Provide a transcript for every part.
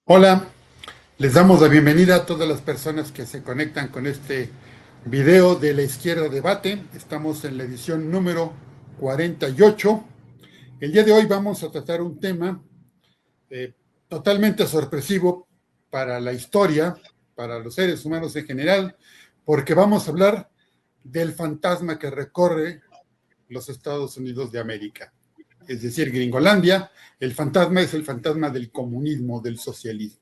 Hola, les damos la bienvenida a todas las personas que se conectan con este video de La Izquierda Debate. Estamos en la edición número 48. El día de hoy vamos a tratar un tema eh, totalmente sorpresivo para la historia, para los seres humanos en general, porque vamos a hablar del fantasma que recorre los Estados Unidos de América, es decir, Gringolandia. El fantasma es el fantasma del comunismo, del socialismo.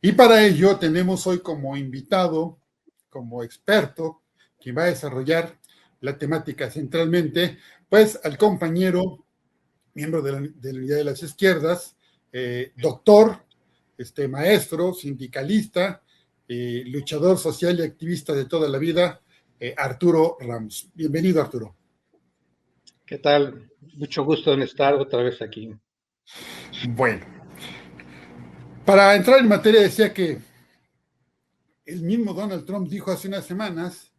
Y para ello tenemos hoy como invitado, como experto, quien va a desarrollar la temática centralmente, pues al compañero, miembro de la Unidad de las Izquierdas, doctor, maestro, sindicalista, luchador social y activista de toda la vida, Arturo Ramos. Bienvenido, Arturo. ¿Qué tal? Mucho gusto en estar otra vez aquí. Bueno, para entrar en materia decía que el mismo Donald Trump dijo hace unas semanas,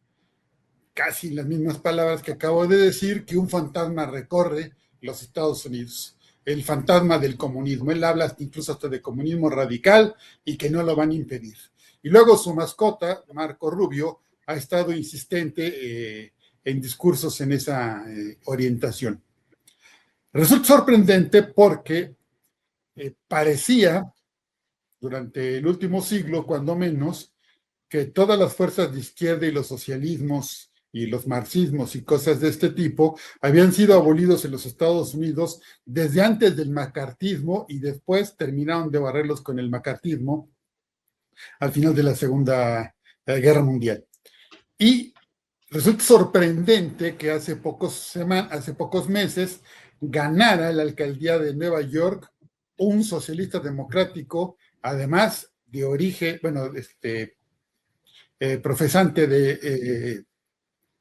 casi las mismas palabras que acabo de decir, que un fantasma recorre los Estados Unidos, el fantasma del comunismo. Él habla incluso hasta de comunismo radical y que no lo van a impedir. Y luego su mascota, Marco Rubio, ha estado insistente en discursos en esa orientación. Resulta sorprendente porque parecía, durante el último siglo, cuando menos, que todas las fuerzas de izquierda y los socialismos y los marxismos y cosas de este tipo habían sido abolidos en los Estados Unidos desde antes del macartismo y después terminaron de barrerlos con el macartismo al final de la Segunda Guerra Mundial. Y resulta sorprendente que hace pocos meses ganara la alcaldía de Nueva York un socialista democrático, además de origen, bueno, profesante de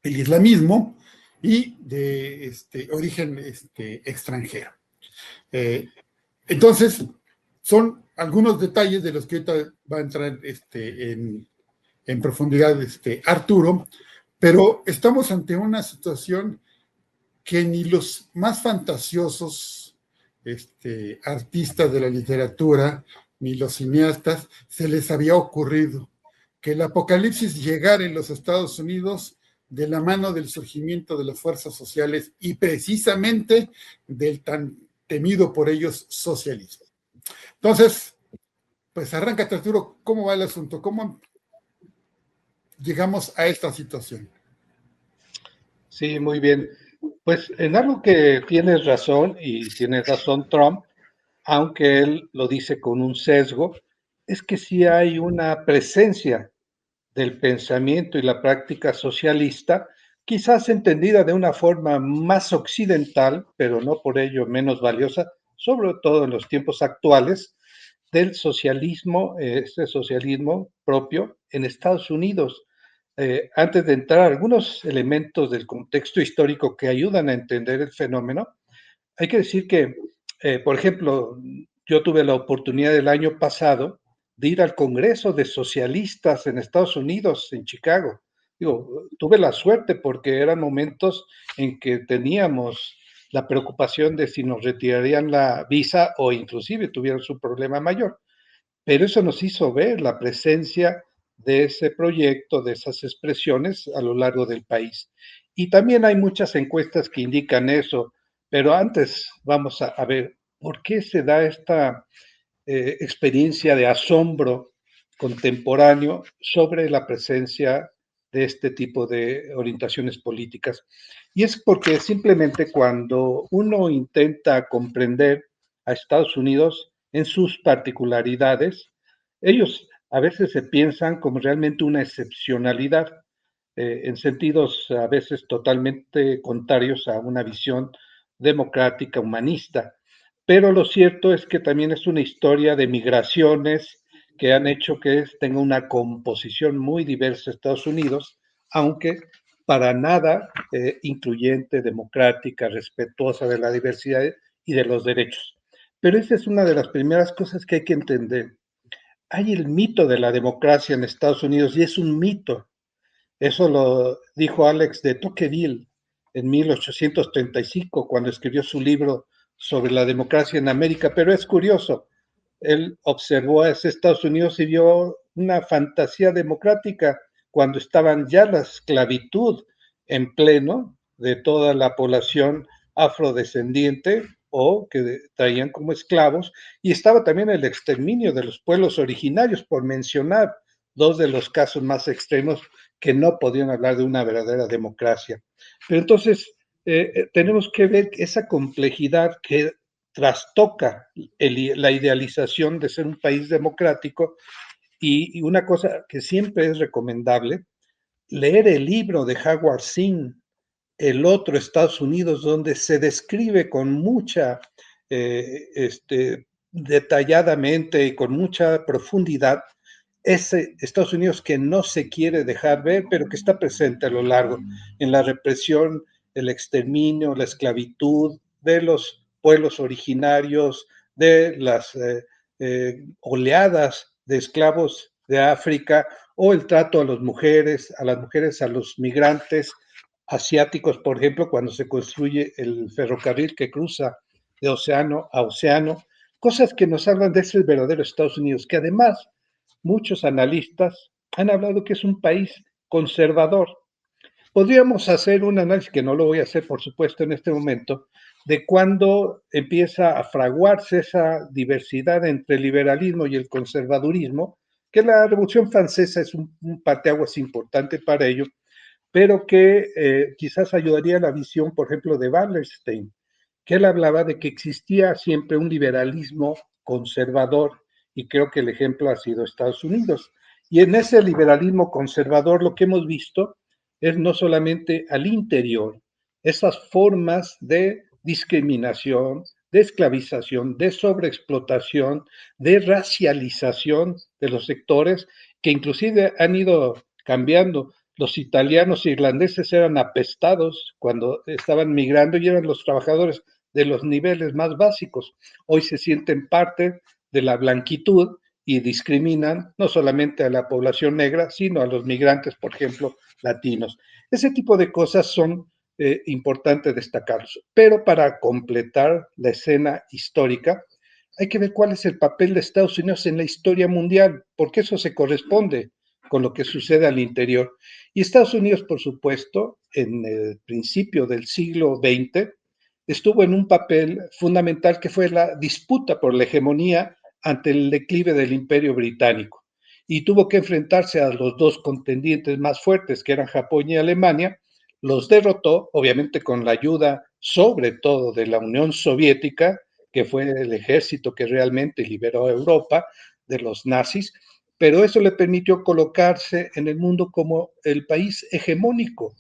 el islamismo y de origen extranjero. Entonces, son algunos detalles de los que ahorita va a entrar en profundidad Arturo, pero estamos ante una situación que ni los más fantasiosos artistas de la literatura, ni los cineastas, se les había ocurrido que el apocalipsis llegara en los Estados Unidos de la mano del surgimiento de las fuerzas sociales y precisamente del tan temido por ellos socialismo. Entonces, pues arráncate, Arturo, ¿cómo va el asunto? ¿Cómo llegamos a esta situación? Sí, muy bien. Pues en algo que tienes razón, y tiene razón Trump, aunque él lo dice con un sesgo, es que sí hay una presencia del pensamiento y la práctica socialista, quizás entendida de una forma más occidental, pero no por ello menos valiosa, sobre todo en los tiempos actuales, del socialismo, este socialismo propio en Estados Unidos. Antes de entrar a algunos elementos del contexto histórico que ayudan a entender el fenómeno, hay que decir que, por ejemplo, yo tuve la oportunidad el año pasado de ir al Congreso de Socialistas en Estados Unidos, en Chicago. Digo, tuve la suerte porque eran momentos en que teníamos la preocupación de si nos retirarían la visa o inclusive tuvieran su problema mayor. Pero eso nos hizo ver la presencia de ese proyecto, de esas expresiones a lo largo del país. Y también hay muchas encuestas que indican eso, pero antes vamos a ver por qué se da esta experiencia de asombro contemporáneo sobre la presencia de este tipo de orientaciones políticas. Y es porque simplemente cuando uno intenta comprender a Estados Unidos en sus particularidades, ellos a veces se piensan como realmente una excepcionalidad, en sentidos a veces totalmente contrarios a una visión democrática, humanista. Pero lo cierto es que también es una historia de migraciones que han hecho que tenga una composición muy diversa Estados Unidos, aunque para nada incluyente, democrática, respetuosa de la diversidad y de los derechos. Pero esa es una de las primeras cosas que hay que entender. Hay el mito de la democracia en Estados Unidos y es un mito. Eso lo dijo Alex de Tocqueville en 1835, cuando escribió su libro sobre la democracia en América. Pero es curioso, él observó a Estados Unidos y vio una fantasía democrática cuando estaban ya la esclavitud en pleno de toda la población afrodescendiente o que traían como esclavos, y estaba también el exterminio de los pueblos originarios, por mencionar dos de los casos más extremos que no podían hablar de una verdadera democracia. Pero entonces tenemos que ver esa complejidad que trastoca la idealización de ser un país democrático, y una cosa que siempre es recomendable, leer el libro de Howard Zinn, El otro Estados Unidos, donde se describe con mucha, detalladamente y con mucha profundidad ese Estados Unidos que no se quiere dejar ver, pero que está presente a lo largo en la represión, el exterminio, la esclavitud de los pueblos originarios, de las oleadas de esclavos de África, o el trato a las mujeres, a los migrantes asiáticos, por ejemplo, cuando se construye el ferrocarril que cruza de océano a océano, cosas que nos hablan de ese verdadero Estados Unidos, que además muchos analistas han hablado que es un país conservador. Podríamos hacer un análisis, que no lo voy a hacer, por supuesto, en este momento, de cuándo empieza a fraguarse esa diversidad entre el liberalismo y el conservadurismo, que la Revolución Francesa es un parteaguas importante para ello, pero que quizás ayudaría a la visión, por ejemplo, de Wallerstein, que él hablaba de que existía siempre un liberalismo conservador, y creo que el ejemplo ha sido Estados Unidos. Y en ese liberalismo conservador lo que hemos visto es no solamente al interior, esas formas de discriminación, de esclavización, de sobreexplotación, de racialización de los sectores, que inclusive han ido cambiando. Los italianos e irlandeses eran apestados cuando estaban migrando y eran los trabajadores de los niveles más básicos. Hoy se sienten parte de la blanquitud y discriminan no solamente a la población negra, sino a los migrantes, por ejemplo, latinos. Ese tipo de cosas son importantes destacarlos. Pero para completar la escena histórica, hay que ver cuál es el papel de Estados Unidos en la historia mundial, porque eso se corresponde con lo que sucede al interior. Y Estados Unidos, por supuesto, en el principio del siglo XX, estuvo en un papel fundamental, que fue la disputa por la hegemonía ante el declive del Imperio Británico. Y tuvo que enfrentarse a los dos contendientes más fuertes, que eran Japón y Alemania. Los derrotó, obviamente con la ayuda sobre todo de la Unión Soviética, que fue el ejército que realmente liberó a Europa de los nazis, pero eso le permitió colocarse en el mundo como el país hegemónico,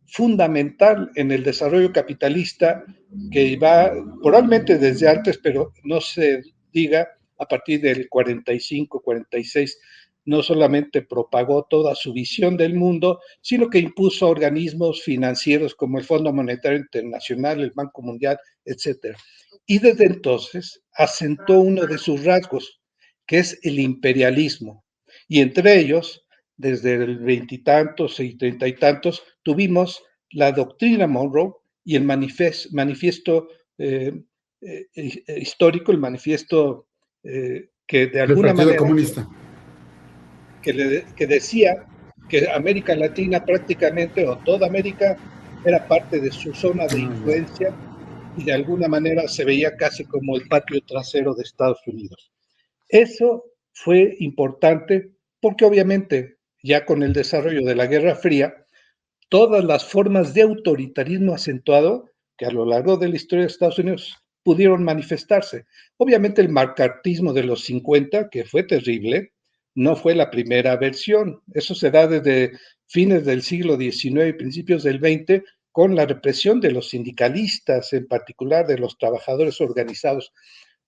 fundamental en el desarrollo capitalista, que va probablemente desde antes, pero no se diga a partir del 45, 46, no solamente propagó toda su visión del mundo, sino que impuso organismos financieros como el Fondo Monetario Internacional, el Banco Mundial, etcétera. Y desde entonces asentó uno de sus rasgos, que es el imperialismo. Y entre ellos, desde el veintitantos y treinta y tantos, tuvimos la doctrina Monroe y el manifiesto histórico, el manifiesto que de del alguna Partido manera Comunista. que decía que América Latina prácticamente, o toda América, era parte de su zona de influencia, y de alguna manera se veía casi como el patio trasero de Estados Unidos. Eso fue importante porque obviamente ya con el desarrollo de la Guerra Fría, todas las formas de autoritarismo acentuado que a lo largo de la historia de Estados Unidos pudieron manifestarse. Obviamente el macartismo de los 50, que fue terrible, no fue la primera versión. Eso se da desde fines del siglo XIX y principios del XX, con la represión de los sindicalistas, en particular de los trabajadores organizados.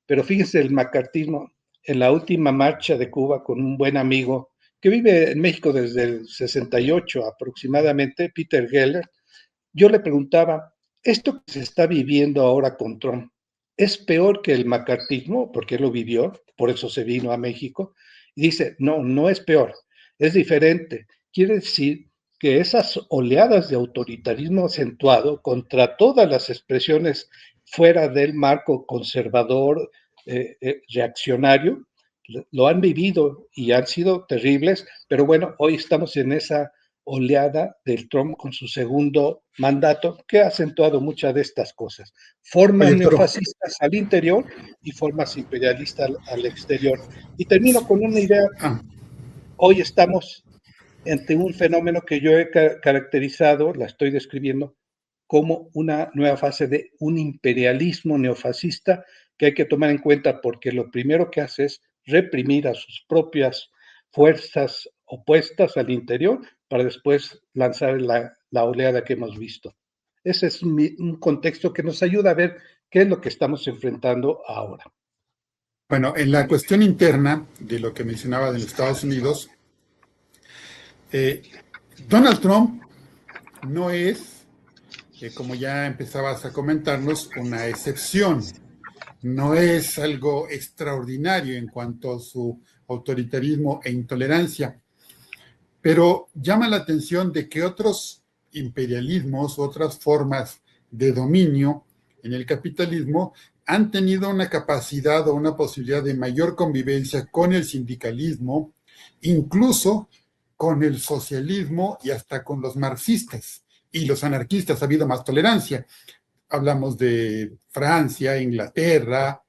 Pero fíjense el macartismo en la última marcha de Cuba con un buen amigo que vive en México desde el 68 aproximadamente, Peter Geller. Yo le preguntaba, ¿esto que se está viviendo ahora con Trump es peor que el macartismo? Porque él lo vivió, por eso se vino a México. Y dice, no, no es peor, es diferente. Quiere decir que esas oleadas de autoritarismo acentuado contra todas las expresiones fuera del marco conservador, reaccionario, lo han vivido y han sido terribles, pero bueno, hoy estamos en esa oleada del Trump con su segundo mandato, que ha acentuado muchas de estas cosas. Formas Oye, Arturo, neofascistas al interior y formas imperialistas al exterior. Y termino con una idea. ah, Hoy estamos ante un fenómeno que yo he caracterizado, la estoy describiendo, como una nueva fase de un imperialismo neofascista que hay que tomar en cuenta porque lo primero que hace es reprimir a sus propias fuerzas opuestas al interior para después lanzar la oleada que hemos visto. Ese es un contexto que nos ayuda a ver qué es lo que estamos enfrentando ahora. bueno, en la cuestión interna de lo que mencionaba de los Estados Unidos, eh, Donald Trump no es, como ya empezabas a comentarnos, una excepción. No es algo extraordinario en cuanto a su autoritarismo e intolerancia, pero llama la atención de que otros imperialismos, otras formas de dominio en el capitalismo han tenido una capacidad o una posibilidad de mayor convivencia con el sindicalismo, incluso con el socialismo y hasta con los marxistas y los anarquistas. Ha habido más tolerancia. Hablamos de Francia, Inglaterra,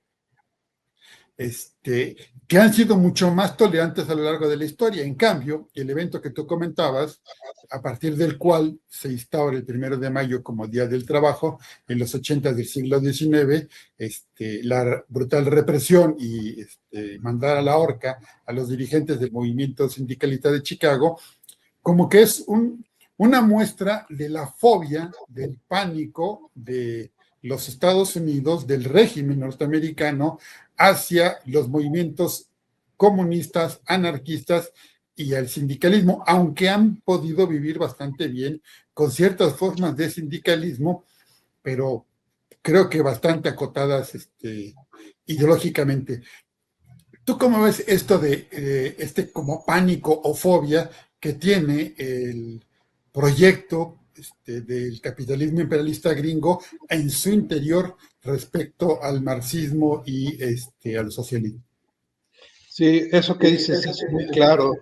que han sido mucho más tolerantes a lo largo de la historia. En cambio, el evento que tú comentabas, a partir del cual se instaura el 1 de mayo como Día del Trabajo, en los 80 del siglo XIX, la brutal represión y mandar a la horca a los dirigentes del movimiento sindicalista de Chicago, como que es una muestra de la fobia, del pánico de los Estados Unidos, del régimen norteamericano, hacia los movimientos comunistas, anarquistas y al sindicalismo, aunque han podido vivir bastante bien con ciertas formas de sindicalismo, pero creo que bastante acotadas ideológicamente. ¿Tú cómo ves esto de como pánico o fobia que tiene el proyecto del capitalismo imperialista gringo en su interior respecto al marxismo y al socialismo? Sí, eso que dices es muy claro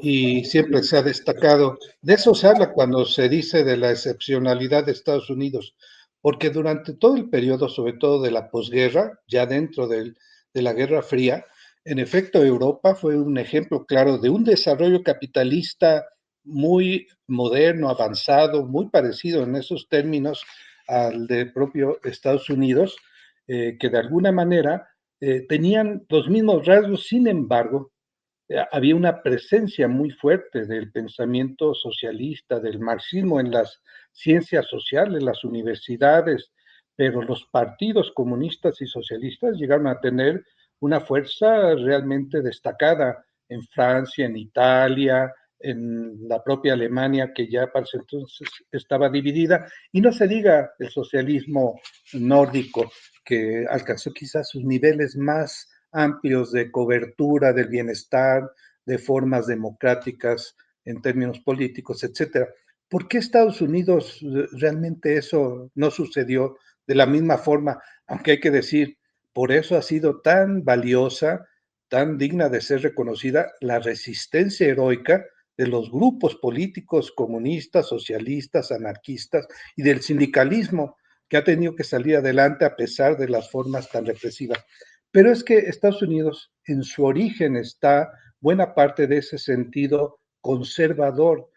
y siempre se ha destacado. De eso se habla cuando se dice de la excepcionalidad de Estados Unidos, porque durante todo el periodo, sobre todo de la posguerra, ya dentro de la Guerra Fría, en efecto Europa fue un ejemplo claro de un desarrollo capitalista muy moderno, avanzado, muy parecido en esos términos al de propio Estados Unidos, que de alguna manera tenían los mismos rasgos. Sin embargo, había una presencia muy fuerte del pensamiento socialista, del marxismo en las ciencias sociales, las universidades, pero los partidos comunistas y socialistas llegaron a tener una fuerza realmente destacada en Francia, en Italia, en la propia Alemania, que ya para ese entonces estaba dividida, y no se diga el socialismo nórdico, que alcanzó quizás sus niveles más amplios de cobertura del bienestar, de formas democráticas en términos políticos, etcétera. ¿Por qué Estados Unidos realmente eso no sucedió de la misma forma? Aunque hay que decir, por eso ha sido tan valiosa, tan digna de ser reconocida la resistencia heroica de los grupos políticos comunistas, socialistas, anarquistas y del sindicalismo que ha tenido que salir adelante a pesar de las formas tan represivas. Pero es que Estados Unidos en su origen está buena parte de ese sentido conservador.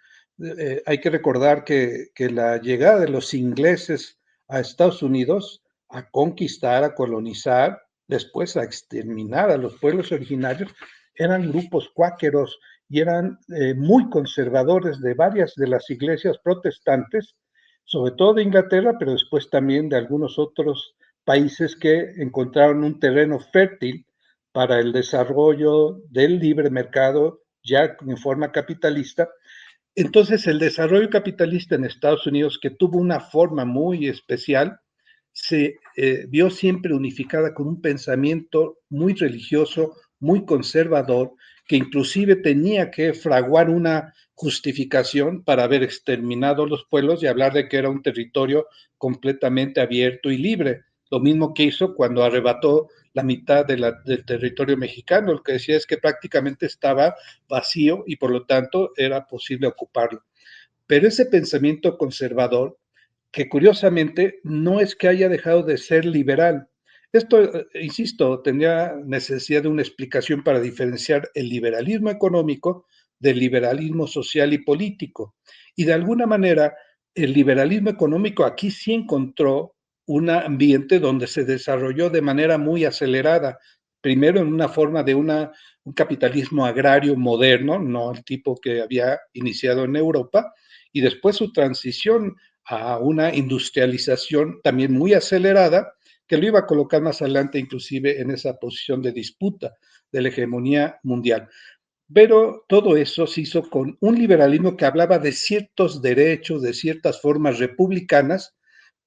Hay que recordar que la llegada de los ingleses a Estados Unidos a conquistar, a colonizar, después a exterminar a los pueblos originarios, eran grupos cuáqueros y eran muy conservadores de varias de las iglesias protestantes, sobre todo de Inglaterra, pero después también de algunos otros países que encontraron un terreno fértil para el desarrollo del libre mercado ya en forma capitalista. Entonces, el desarrollo capitalista en Estados Unidos, que tuvo una forma muy especial, se vio siempre unificada con un pensamiento muy religioso, muy conservador, que inclusive tenía que fraguar una justificación para haber exterminado los pueblos y hablar de que era un territorio completamente abierto y libre. Lo mismo que hizo cuando arrebató la mitad del territorio mexicano. Lo que decía es que prácticamente estaba vacío y por lo tanto era posible ocuparlo. Pero ese pensamiento conservador, que curiosamente no es que haya dejado de ser liberal. Esto, insisto, tenía necesidad de una explicación para diferenciar el liberalismo económico del liberalismo social y político. Y de alguna manera, el liberalismo económico aquí sí encontró un ambiente donde se desarrolló de manera muy acelerada, primero en una forma de un capitalismo agrario moderno, no el tipo que había iniciado en Europa, y después su transición a una industrialización también muy acelerada, que lo iba a colocar más adelante inclusive en esa posición de disputa de la hegemonía mundial. Pero todo eso se hizo con un liberalismo que hablaba de ciertos derechos, de ciertas formas republicanas,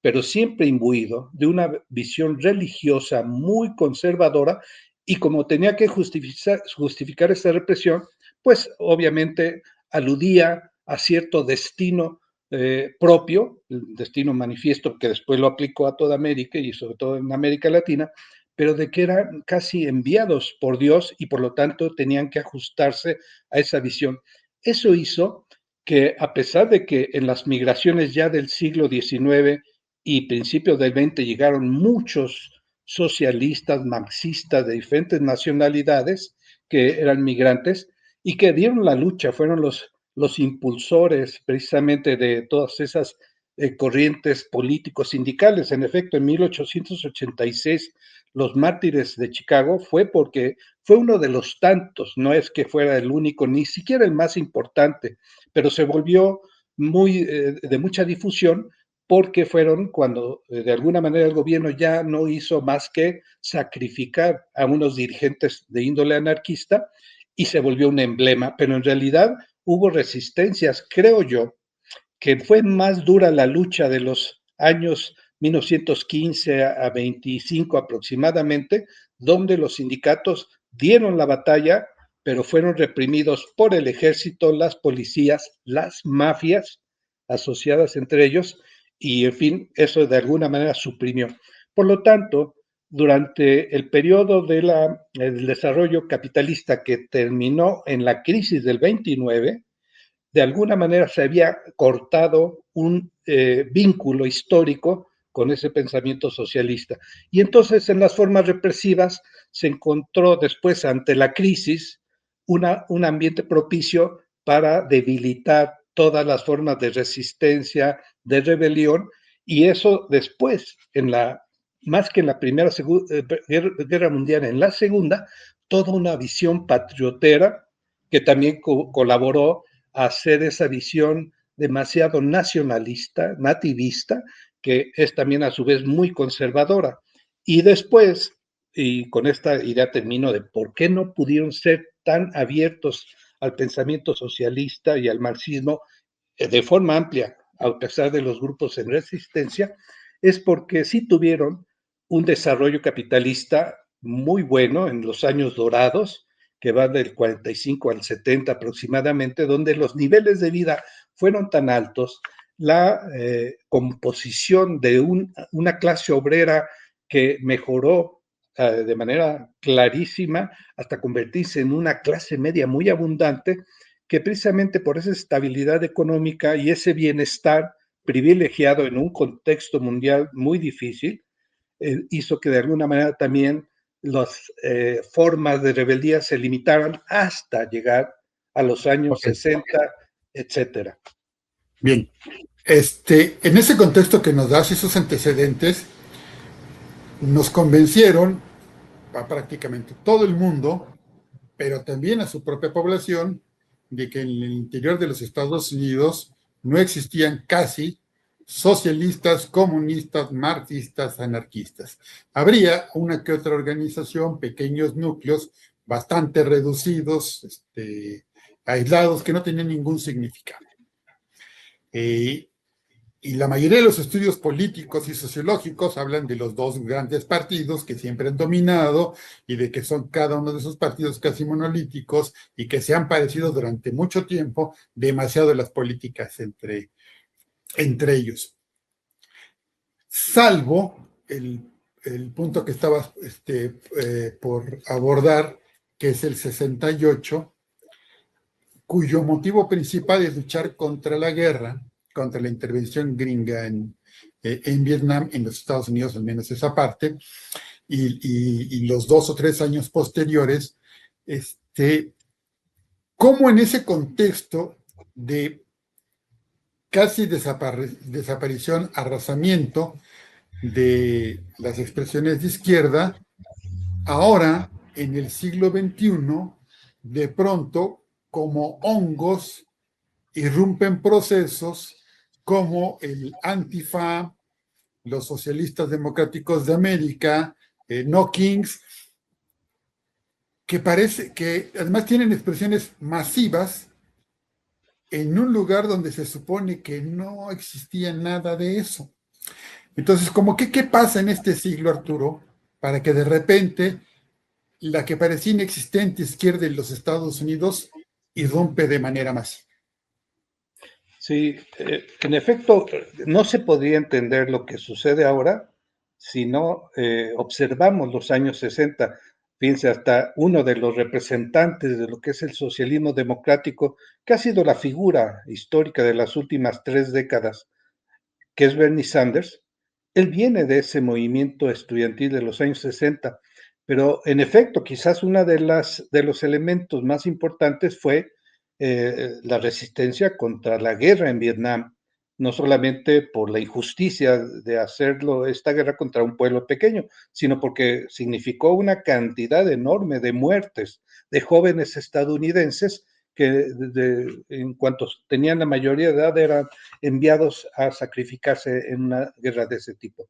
pero siempre imbuido de una visión religiosa muy conservadora, y como tenía que justificar esa represión, pues obviamente aludía a cierto destino propio, el destino manifiesto que después lo aplicó a toda América y sobre todo en América Latina, pero de que eran casi enviados por Dios y por lo tanto tenían que ajustarse a esa visión. Eso hizo que, a pesar de que en las migraciones ya del siglo XIX y principios del XX llegaron muchos socialistas, marxistas de diferentes nacionalidades que eran migrantes y que dieron la lucha, fueron los impulsores precisamente de todas esas corrientes políticos sindicales. En efecto, en 1886 los mártires de Chicago fue porque fue uno de los tantos, no es que fuera el único, ni siquiera el más importante, pero se volvió de mucha difusión porque fueron cuando de alguna manera el gobierno ya no hizo más que sacrificar a unos dirigentes de índole anarquista y se volvió un emblema, pero en realidad hubo resistencias, creo yo, que fue más dura la lucha de los años 1915 a 25 aproximadamente, donde los sindicatos dieron la batalla, pero fueron reprimidos por el ejército, las policías, las mafias asociadas entre ellos, y en fin, eso de alguna manera suprimió. Por lo tanto, durante el periodo del desarrollo capitalista que terminó en la crisis del 29, de alguna manera se había cortado un vínculo histórico con ese pensamiento socialista. Y entonces en las formas represivas se encontró después ante la crisis un ambiente propicio para debilitar todas las formas de resistencia, de rebelión, y eso después, más que en la primera guerra mundial, en la segunda, toda una visión patriotera que también colaboró a hacer esa visión demasiado nacionalista, nativista, que es también a su vez muy conservadora. Y después, y con esta idea termino de por qué no pudieron ser tan abiertos al pensamiento socialista y al marxismo de forma amplia, a pesar de los grupos en resistencia, es porque sí tuvieron un desarrollo capitalista muy bueno en los años dorados, que va del 45 al 70 aproximadamente, donde los niveles de vida fueron tan altos, la composición de una clase obrera que mejoró de manera clarísima hasta convertirse en una clase media muy abundante, que precisamente por esa estabilidad económica y ese bienestar privilegiado en un contexto mundial muy difícil, hizo que de alguna manera también las formas de rebeldía se limitaran hasta llegar a los años Okay. 60, etcétera. Bien, en ese contexto que nos das, esos antecedentes, nos convencieron a prácticamente todo el mundo, pero también a su propia población, de que en el interior de los Estados Unidos no existían casi socialistas, comunistas, marxistas, anarquistas. Habría una que otra organización, pequeños núcleos, bastante reducidos, aislados, que no tenían ningún significado. Y la mayoría de los estudios políticos y sociológicos hablan de los dos grandes partidos que siempre han dominado y de que son cada uno de esos partidos casi monolíticos y que se han parecido durante mucho tiempo demasiado las políticas entre ellos. Salvo el punto que estabas por abordar, que es el 68, cuyo motivo principal es luchar contra la guerra, contra la intervención gringa en Vietnam, en los Estados Unidos, al menos esa parte, y los 2 o 3 años posteriores, cómo en ese contexto de casi desaparición, arrasamiento de las expresiones de izquierda, ahora en el siglo XXI, de pronto, como hongos, irrumpen procesos como el Antifa, los socialistas democráticos de América, No Kings, que parece que además tienen expresiones masivas en un lugar donde se supone que no existía nada de eso. Entonces, como que, ¿qué pasa en este siglo, Arturo, para que de repente la que parecía inexistente izquierda en los Estados Unidos irrumpe de manera masiva? Sí, en efecto, no se podría entender lo que sucede ahora si no observamos los años 60. Fíjense, hasta uno de los representantes de lo que es el socialismo democrático, que ha sido la figura histórica de las últimas 3 décadas, que es Bernie Sanders, él viene de ese movimiento estudiantil de los años 60, pero en efecto, quizás una de los elementos más importantes fue la resistencia contra la guerra en Vietnam, no solamente por la injusticia de hacerlo esta guerra contra un pueblo pequeño, sino porque significó una cantidad enorme de muertes de jóvenes estadounidenses que en cuanto tenían la mayoría de edad eran enviados a sacrificarse en una guerra de ese tipo.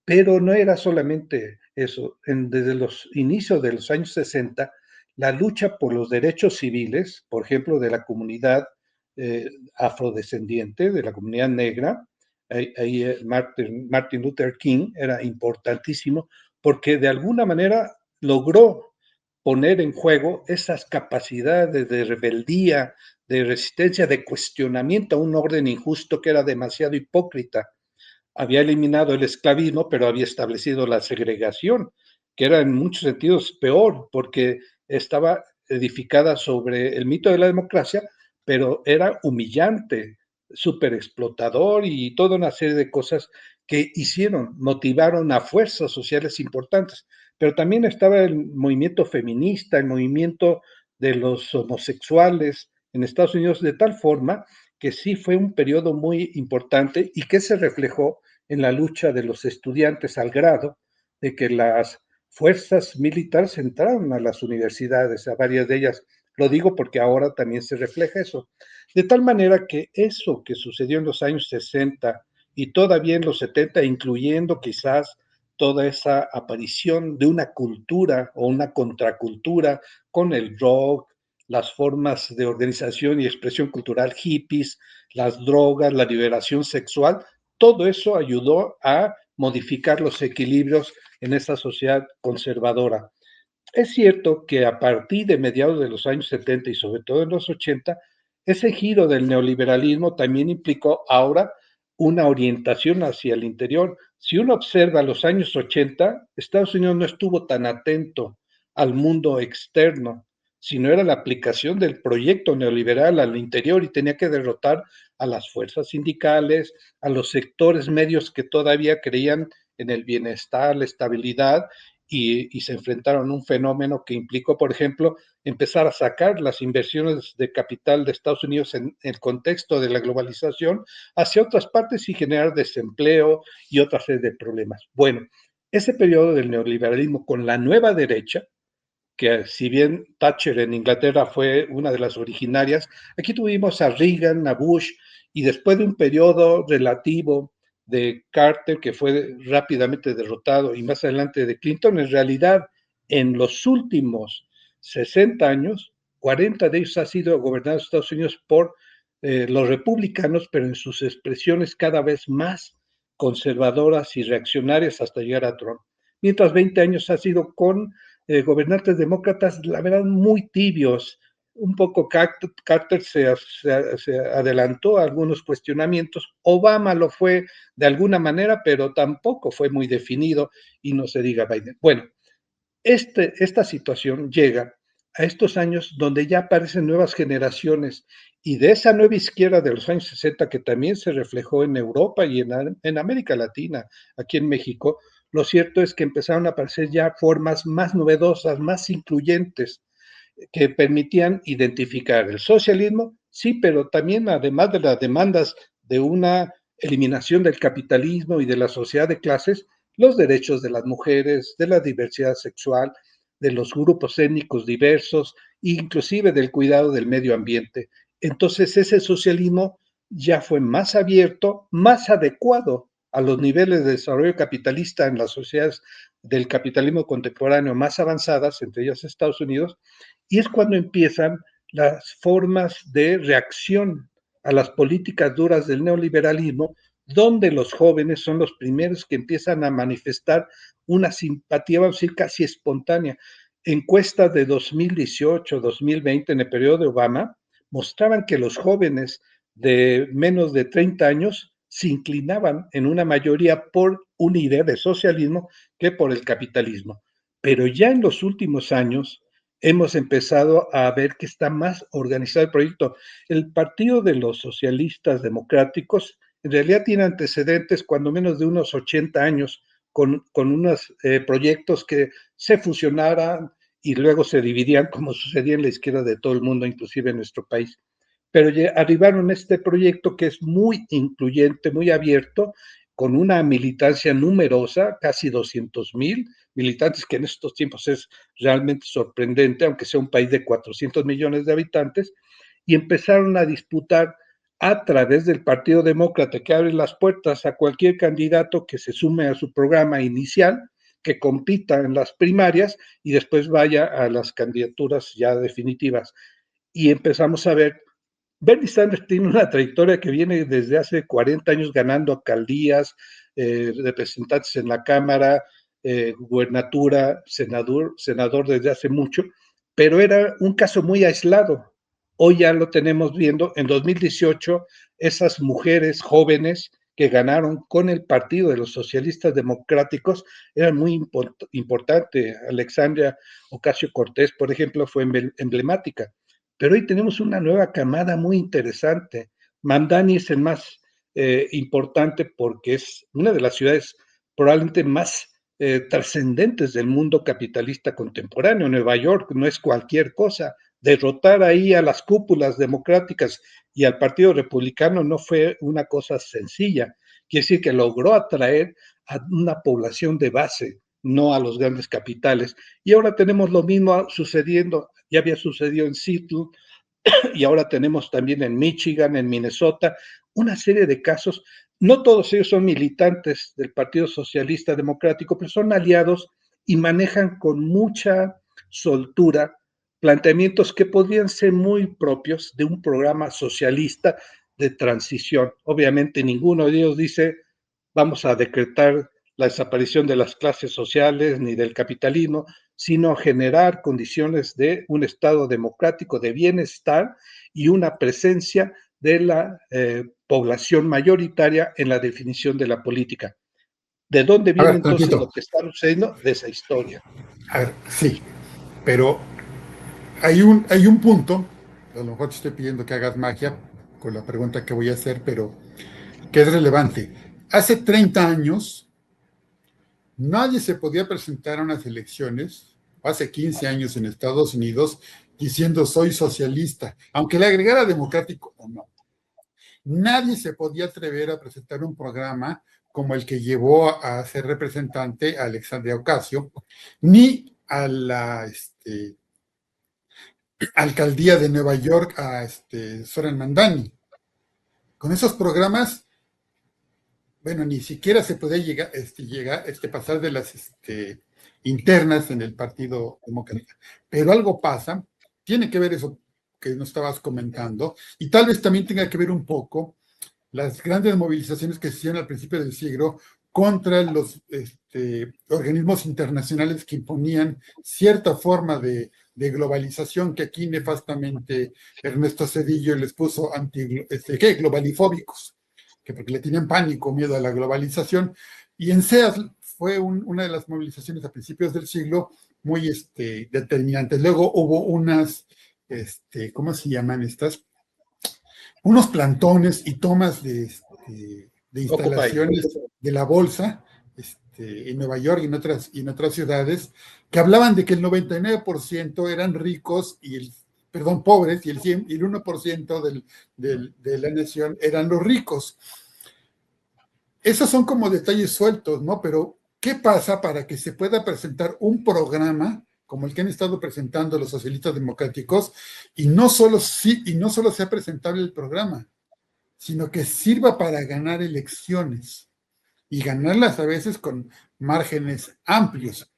Pero no era solamente eso. Desde los inicios de los años 60, la lucha por los derechos civiles, por ejemplo, de la comunidad afrodescendiente, de la comunidad negra, ahí Martin Luther King era importantísimo porque de alguna manera logró poner en juego esas capacidades de rebeldía, de resistencia, de cuestionamiento a un orden injusto que era demasiado hipócrita. Había eliminado el esclavismo, pero había establecido la segregación, que era en muchos sentidos peor, porque estaba edificada sobre el mito de la democracia, pero era humillante, súper explotador y toda una serie de cosas que hicieron, motivaron a fuerzas sociales importantes. Pero también estaba el movimiento feminista, el movimiento de los homosexuales en Estados Unidos, de tal forma que sí fue un periodo muy importante y que se reflejó en la lucha de los estudiantes al grado de que las fuerzas militares entraron a las universidades, a varias de ellas. Lo digo porque ahora también se refleja eso. De tal manera que eso que sucedió en los años 60 y todavía en los 70, incluyendo quizás toda esa aparición de una cultura o una contracultura con el rock, las formas de organización y expresión cultural hippies, las drogas, la liberación sexual, todo eso ayudó a modificar los equilibrios en esta sociedad conservadora. Es cierto que a partir de mediados de los años 70 y sobre todo en los 80, ese giro del neoliberalismo también implicó ahora una orientación hacia el interior. Si uno observa los años 80, Estados Unidos no estuvo tan atento al mundo externo, sino era la aplicación del proyecto neoliberal al interior y tenía que derrotar a las fuerzas sindicales, a los sectores medios que todavía creían en el bienestar, la estabilidad, y se enfrentaron a un fenómeno que implicó, por ejemplo, empezar a sacar las inversiones de capital de Estados Unidos en el contexto de la globalización hacia otras partes y generar desempleo y otra serie de problemas. Bueno, ese periodo del neoliberalismo con la nueva derecha, que si bien Thatcher en Inglaterra fue una de las originarias, aquí tuvimos a Reagan, a Bush, y después de un periodo relativo de Carter, que fue rápidamente derrotado, y más adelante de Clinton, en realidad en los últimos 60 años, 40 de ellos ha sido gobernados Estados Unidos por los republicanos, pero en sus expresiones cada vez más conservadoras y reaccionarias hasta llegar a Trump. Mientras 20 años ha sido con gobernantes demócratas, la verdad, muy tibios, un poco Carter se adelantó a algunos cuestionamientos. Obama lo fue de alguna manera, pero tampoco fue muy definido, y no se diga Biden. Bueno, esta situación llega a estos años donde ya aparecen nuevas generaciones, y de esa nueva izquierda de los años 60 que también se reflejó en Europa y en América Latina, aquí en México, lo cierto es que empezaron a aparecer ya formas más novedosas, más incluyentes, que permitían identificar el socialismo, sí, pero también además de las demandas de una eliminación del capitalismo y de la sociedad de clases, los derechos de las mujeres, de la diversidad sexual, de los grupos étnicos diversos, inclusive del cuidado del medio ambiente. Entonces ese socialismo ya fue más abierto, más adecuado a los niveles de desarrollo capitalista en las sociedades del capitalismo contemporáneo más avanzadas, entre ellas Estados Unidos, y es cuando empiezan las formas de reacción a las políticas duras del neoliberalismo, donde los jóvenes son los primeros que empiezan a manifestar una simpatía, vamos a decir, casi espontánea. Encuestas de 2018, 2020, en el periodo de Obama, mostraban que los jóvenes de menos de 30 años se inclinaban en una mayoría por una idea de socialismo que por el capitalismo. Pero ya en los últimos años hemos empezado a ver que está más organizado el proyecto. El Partido de los Socialistas Democráticos en realidad tiene antecedentes cuando menos de unos 80 años con unos proyectos que se fusionaran y luego se dividían como sucedía en la izquierda de todo el mundo, inclusive en nuestro país. Pero arribaron a este proyecto que es muy incluyente, muy abierto, con una militancia numerosa, casi 200,000 militantes, que en estos tiempos es realmente sorprendente, aunque sea un país de 400 millones de habitantes, y empezaron a disputar a través del Partido Demócrata, que abre las puertas a cualquier candidato que se sume a su programa inicial, que compita en las primarias y después vaya a las candidaturas ya definitivas. Y empezamos a ver, Bernie Sanders tiene una trayectoria que viene desde hace 40 años ganando alcaldías, representantes en la Cámara, gubernatura, senador desde hace mucho, pero era un caso muy aislado. Hoy ya lo tenemos viendo, en 2018, esas mujeres jóvenes que ganaron con el Partido de los Socialistas Democráticos eran muy importantes. Alexandria Ocasio-Cortez, por ejemplo, fue emblemática. Pero hoy tenemos una nueva camada muy interesante. Mamdani es el más importante porque es una de las ciudades probablemente más trascendentes del mundo capitalista contemporáneo. Nueva York no es cualquier cosa. Derrotar ahí a las cúpulas democráticas y al Partido Republicano no fue una cosa sencilla. Quiere decir que logró atraer a una población de base, no a los grandes capitales. Y ahora tenemos lo mismo sucediendo, ya había sucedido en Seattle, y ahora tenemos también en Michigan, en Minnesota, una serie de casos. No todos ellos son militantes del Partido Socialista Democrático, pero son aliados y manejan con mucha soltura planteamientos que podrían ser muy propios de un programa socialista de transición. Obviamente ninguno de ellos dice vamos a decretar la desaparición de las clases sociales ni del capitalismo, sino generar condiciones de un Estado democrático de bienestar y una presencia de la población mayoritaria en la definición de la política. ¿De dónde A viene ver, entonces tantito. lo que está sucediendo? De esa historia. A ver, sí, pero hay un punto, a lo mejor te estoy pidiendo que hagas magia con la pregunta que voy a hacer, pero que es relevante. Hace 30 años, nadie se podía presentar a unas elecciones, hace 15 años en Estados Unidos, diciendo soy socialista, aunque le agregara democrático o no. Nadie se podía atrever a presentar un programa como el que llevó a ser representante a Alexandria Ocasio, ni a la alcaldía de Nueva York a Zoran Mandani. Con esos programas, bueno, ni siquiera se podía pasar de las internas en el Partido Demócrata. Pero algo pasa, tiene que ver eso que nos estabas comentando, y tal vez también tenga que ver un poco las grandes movilizaciones que se hicieron al principio del siglo contra los organismos internacionales que imponían cierta forma de de globalización, que aquí nefastamente Ernesto Zedillo les puso ¿qué? Globalifóbicos, que porque le tenían pánico, miedo a la globalización. Y en SEAS fue una de las movilizaciones a principios del siglo muy determinantes. Luego hubo unas, ¿cómo se llaman estas? Unos plantones y tomas de instalaciones de la bolsa en Nueva York y en otras ciudades, que hablaban de que el 99% eran ricos pobres, y el 1% de la nación eran los ricos. Esos son como detalles sueltos, ¿no? Pero, ¿qué pasa para que se pueda presentar un programa como el que han estado presentando los socialistas democráticos y no solo sea presentable el programa, sino que sirva para ganar elecciones y ganarlas a veces con márgenes amplios?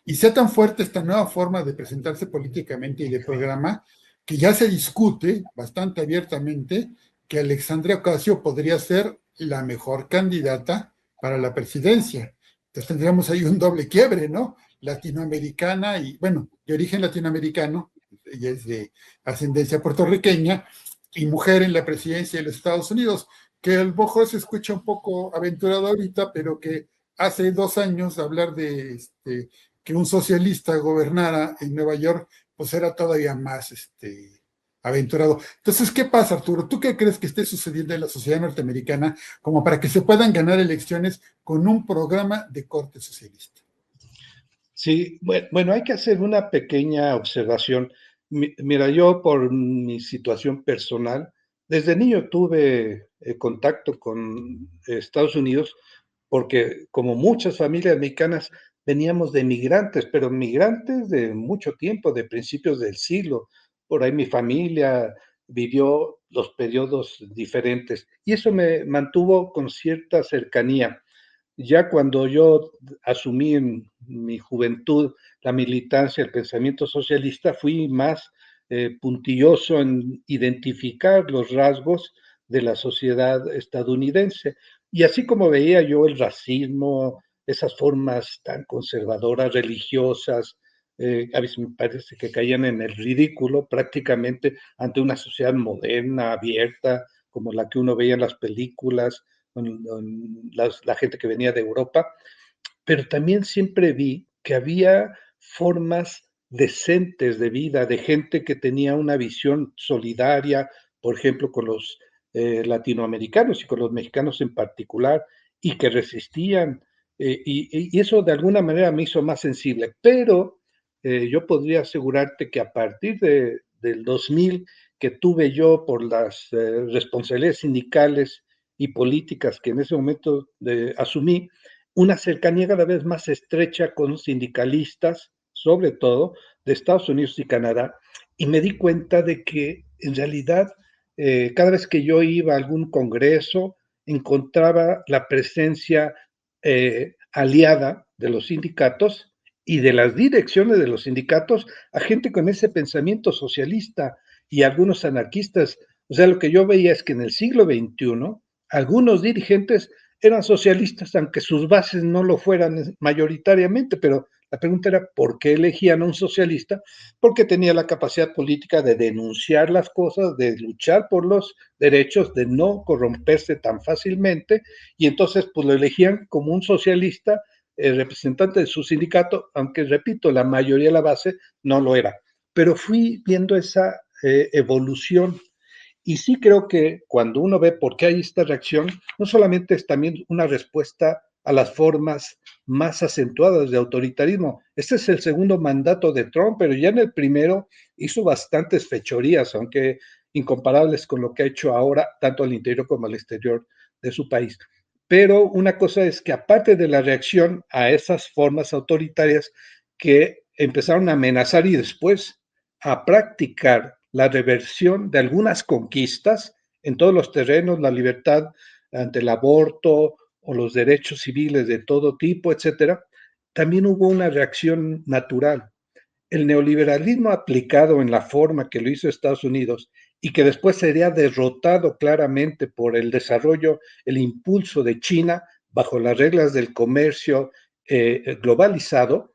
Y sea tan fuerte esta nueva forma de presentarse políticamente y de programa que ya se discute bastante abiertamente que Alexandria Ocasio podría ser la mejor candidata para la presidencia. Entonces tendríamos ahí un doble quiebre, ¿no? Latinoamericana y, bueno, de origen latinoamericano, ella es de ascendencia puertorriqueña, y mujer en la presidencia de los Estados Unidos, que a lo mejor se escucha un poco aventurado ahorita, pero que hace 2 años hablar de que un socialista gobernara en Nueva York, pues era todavía más aventurado. Entonces, ¿qué pasa, Arturo? ¿Tú qué crees que esté sucediendo en la sociedad norteamericana como para que se puedan ganar elecciones con un programa de corte socialista? Sí, bueno, hay que hacer una pequeña observación. Mira, yo por mi situación personal, desde niño tuve contacto con Estados Unidos porque como muchas familias mexicanas veníamos de migrantes, pero migrantes de mucho tiempo, de principios del siglo. Por ahí mi familia vivió los periodos diferentes y eso me mantuvo con cierta cercanía. Ya cuando yo asumí en mi juventud la militancia, el pensamiento socialista, fui más puntilloso en identificar los rasgos de la sociedad estadounidense. Y así como veía yo el racismo, esas formas tan conservadoras, religiosas, a veces me parece que caían en el ridículo prácticamente ante una sociedad moderna, abierta, como la que uno veía en las películas, la gente que venía de Europa, pero también siempre vi que había formas decentes de vida, de gente que tenía una visión solidaria, por ejemplo, con los latinoamericanos y con los mexicanos en particular, y que resistían. Y eso de alguna manera me hizo más sensible, pero yo podría asegurarte que a partir del 2000, que tuve yo por las responsabilidades sindicales y políticas que en ese momento asumí, una cercanía cada vez más estrecha con sindicalistas, sobre todo de Estados Unidos y Canadá, y me di cuenta de que en realidad cada vez que yo iba a algún congreso encontraba la presencia aliada de los sindicatos y de las direcciones de los sindicatos a gente con ese pensamiento socialista y algunos anarquistas. O sea, lo que yo veía es que en el siglo XXI algunos dirigentes eran socialistas, aunque sus bases no lo fueran mayoritariamente, pero la pregunta era ¿por qué elegían a un socialista? Porque tenía la capacidad política de denunciar las cosas, de luchar por los derechos, de no corromperse tan fácilmente, y entonces pues lo elegían como un socialista, representante de su sindicato, aunque repito, la mayoría de la base no lo era. Pero fui viendo esa evolución. Y sí creo que cuando uno ve por qué hay esta reacción, no solamente es también una respuesta a las formas más acentuadas de autoritarismo. Este es el segundo mandato de Trump, pero ya en el primero hizo bastantes fechorías, aunque incomparables con lo que ha hecho ahora, tanto al interior como al exterior de su país. Pero una cosa es que aparte de la reacción a esas formas autoritarias que empezaron a amenazar y después a practicar la reversión de algunas conquistas en todos los terrenos, la libertad ante el aborto o los derechos civiles de todo tipo, etcétera, también hubo una reacción natural. El neoliberalismo aplicado en la forma que lo hizo Estados Unidos y que después sería derrotado claramente por el desarrollo, el impulso de China bajo las reglas del comercio globalizado,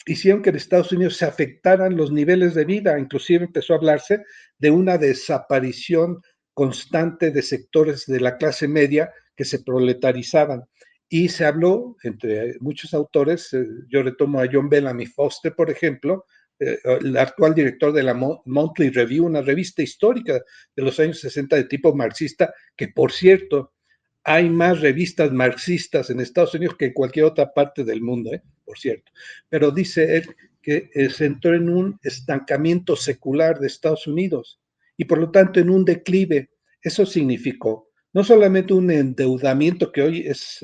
hicieron que en Estados Unidos se afectaran los niveles de vida. Inclusive empezó a hablarse de una desaparición constante de sectores de la clase media que se proletarizaban. Y se habló, entre muchos autores, yo retomo a John Bellamy Foster, por ejemplo, el actual director de la Monthly Review, una revista histórica de los años 60 de tipo marxista, que por cierto, hay más revistas marxistas en Estados Unidos que en cualquier otra parte del mundo, por cierto. Pero dice él que se entró en un estancamiento secular de Estados Unidos y por lo tanto en un declive. Eso significó no solamente un endeudamiento que hoy es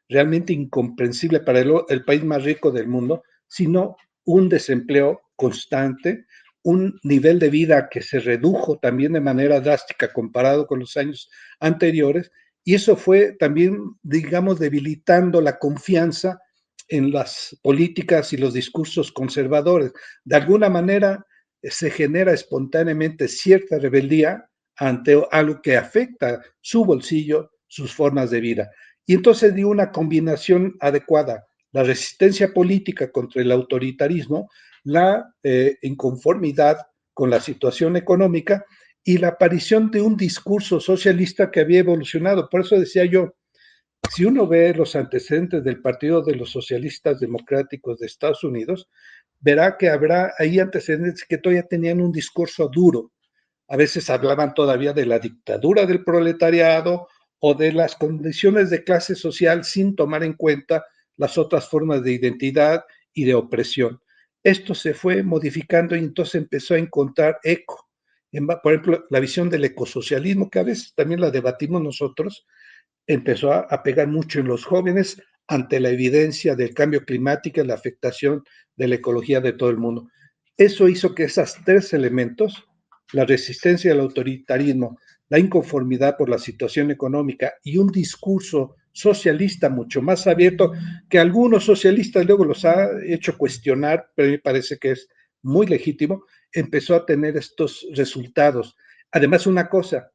realmente incomprensible para el país más rico del mundo, sino un desempleo constante, un nivel de vida que se redujo también de manera drástica comparado con los años anteriores, y eso fue también, digamos, debilitando la confianza en las políticas y los discursos conservadores. De alguna manera se genera espontáneamente cierta rebeldía ante algo que afecta su bolsillo, sus formas de vida. Y entonces dio una combinación adecuada, la resistencia política contra el autoritarismo, la inconformidad con la situación económica y la aparición de un discurso socialista que había evolucionado. Por eso decía yo, si uno ve los antecedentes del Partido de los Socialistas Democráticos de Estados Unidos, verá que habrá ahí antecedentes que todavía tenían un discurso duro. A veces hablaban todavía de la dictadura del proletariado o de las condiciones de clase social sin tomar en cuenta las otras formas de identidad y de opresión. Esto se fue modificando y entonces empezó a encontrar eco. Por ejemplo, la visión del ecosocialismo, que a veces también la debatimos nosotros, empezó a pegar mucho en los jóvenes ante la evidencia del cambio climático y la afectación de la ecología de todo el mundo. Eso hizo que esos tres elementos, la resistencia al autoritarismo, la inconformidad por la situación económica y un discurso socialista mucho más abierto, que algunos socialistas luego los ha hecho cuestionar, pero me parece que es muy legítimo, empezó a tener estos resultados. Además, una cosa,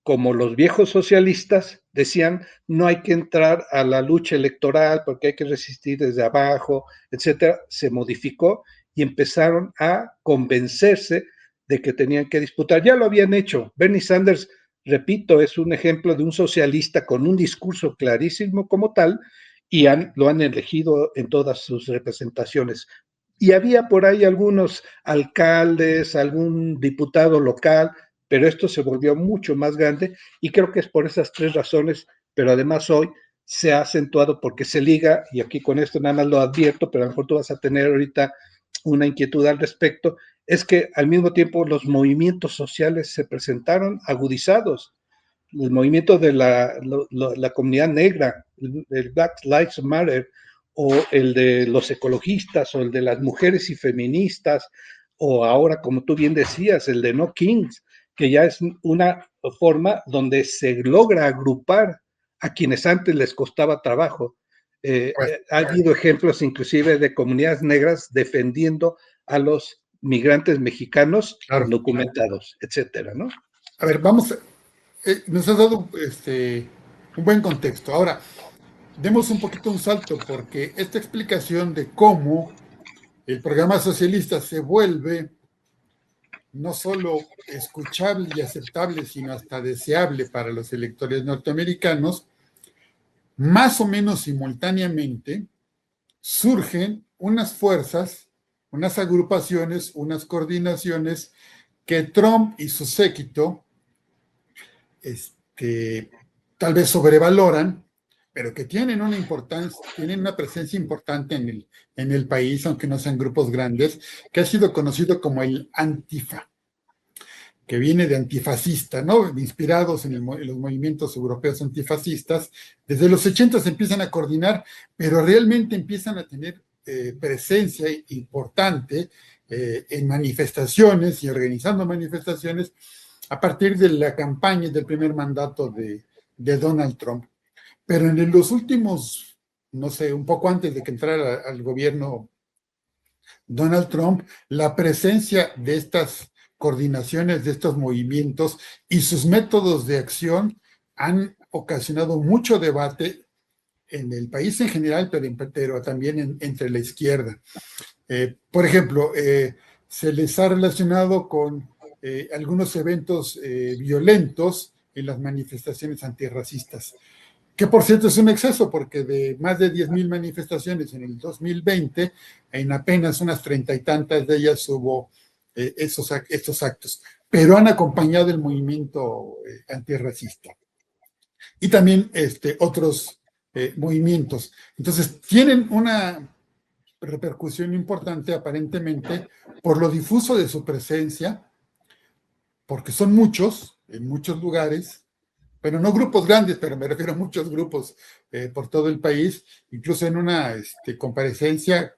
como los viejos socialistas decían, no hay que entrar a la lucha electoral porque hay que resistir desde abajo, etcétera, se modificó y empezaron a convencerse de que tenían que disputar. Ya lo habían hecho. Bernie Sanders, repito, es un ejemplo de un socialista con un discurso clarísimo como tal y lo han elegido en todas sus representaciones. Y había por ahí algunos alcaldes, algún diputado local, pero esto se volvió mucho más grande y creo que es por esas tres razones, pero además hoy se ha acentuado porque se liga, y aquí con esto nada más lo advierto, pero a lo mejor tú vas a tener ahorita una inquietud al respecto, es que al mismo tiempo los movimientos sociales se presentaron agudizados. El movimiento de la comunidad negra, el Black Lives Matter, o el de los ecologistas, o el de las mujeres y feministas, o ahora, como tú bien decías, el de No Kings, que ya es una forma donde se logra agrupar a quienes antes les costaba trabajo. Ha habido ejemplos inclusive de comunidades negras defendiendo a los migrantes mexicanos Claro. indocumentados, etcétera, ¿no? A ver, vamos, nos has dado un buen contexto. Ahora, demos un poquito un salto, porque esta explicación de cómo el programa socialista se vuelve no solo escuchable y aceptable, sino hasta deseable para los electores norteamericanos, más o menos simultáneamente surgen unas fuerzas, unas agrupaciones, unas coordinaciones que Trump y su séquito tal vez sobrevaloran, pero que tienen una importancia, tienen una presencia importante en el país, aunque no sean grupos grandes, que ha sido conocido como el Antifa, que viene de antifascista, ¿no? Inspirados en los movimientos europeos antifascistas. Desde los 80 se empiezan a coordinar, pero realmente empiezan a tener presencia importante en manifestaciones y organizando manifestaciones a partir de la campaña del primer mandato de Donald Trump. Pero en los últimos, no sé, un poco antes de que entrara al gobierno Donald Trump, la presencia de estas coordinaciones, de estos movimientos y sus métodos de acción han ocasionado mucho debate en el país en general, pero también entre la izquierda. Por ejemplo, se les ha relacionado con algunos eventos violentos en las manifestaciones antirracistas, que por cierto es un exceso, porque de más de 10,000 manifestaciones en el 2020, en apenas unas 30 y tantas de ellas hubo estos actos, pero han acompañado el movimiento antirracista y también otros movimientos. Entonces, tienen una repercusión importante aparentemente por lo difuso de su presencia, porque son muchos, en muchos lugares, pero no grupos grandes, pero me refiero a muchos grupos por todo el país. Incluso en una comparecencia,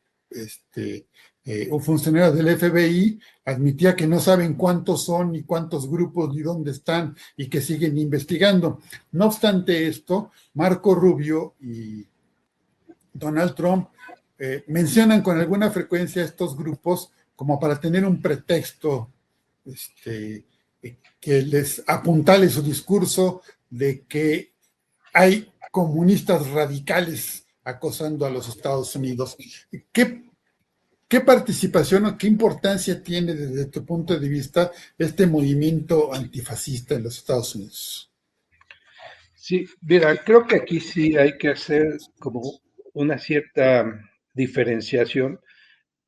un funcionario del FBI admitía que no saben cuántos son, ni cuántos grupos, ni dónde están, y que siguen investigando. No obstante esto, Marco Rubio y Donald Trump mencionan con alguna frecuencia estos grupos como para tener un pretexto que les apuntale su discurso de que hay comunistas radicales acosando a los Estados Unidos. ¿Qué, qué participación o qué importancia tiene desde tu punto de vista este movimiento antifascista en los Estados Unidos? Sí, mira, creo que aquí sí hay que hacer como una cierta diferenciación,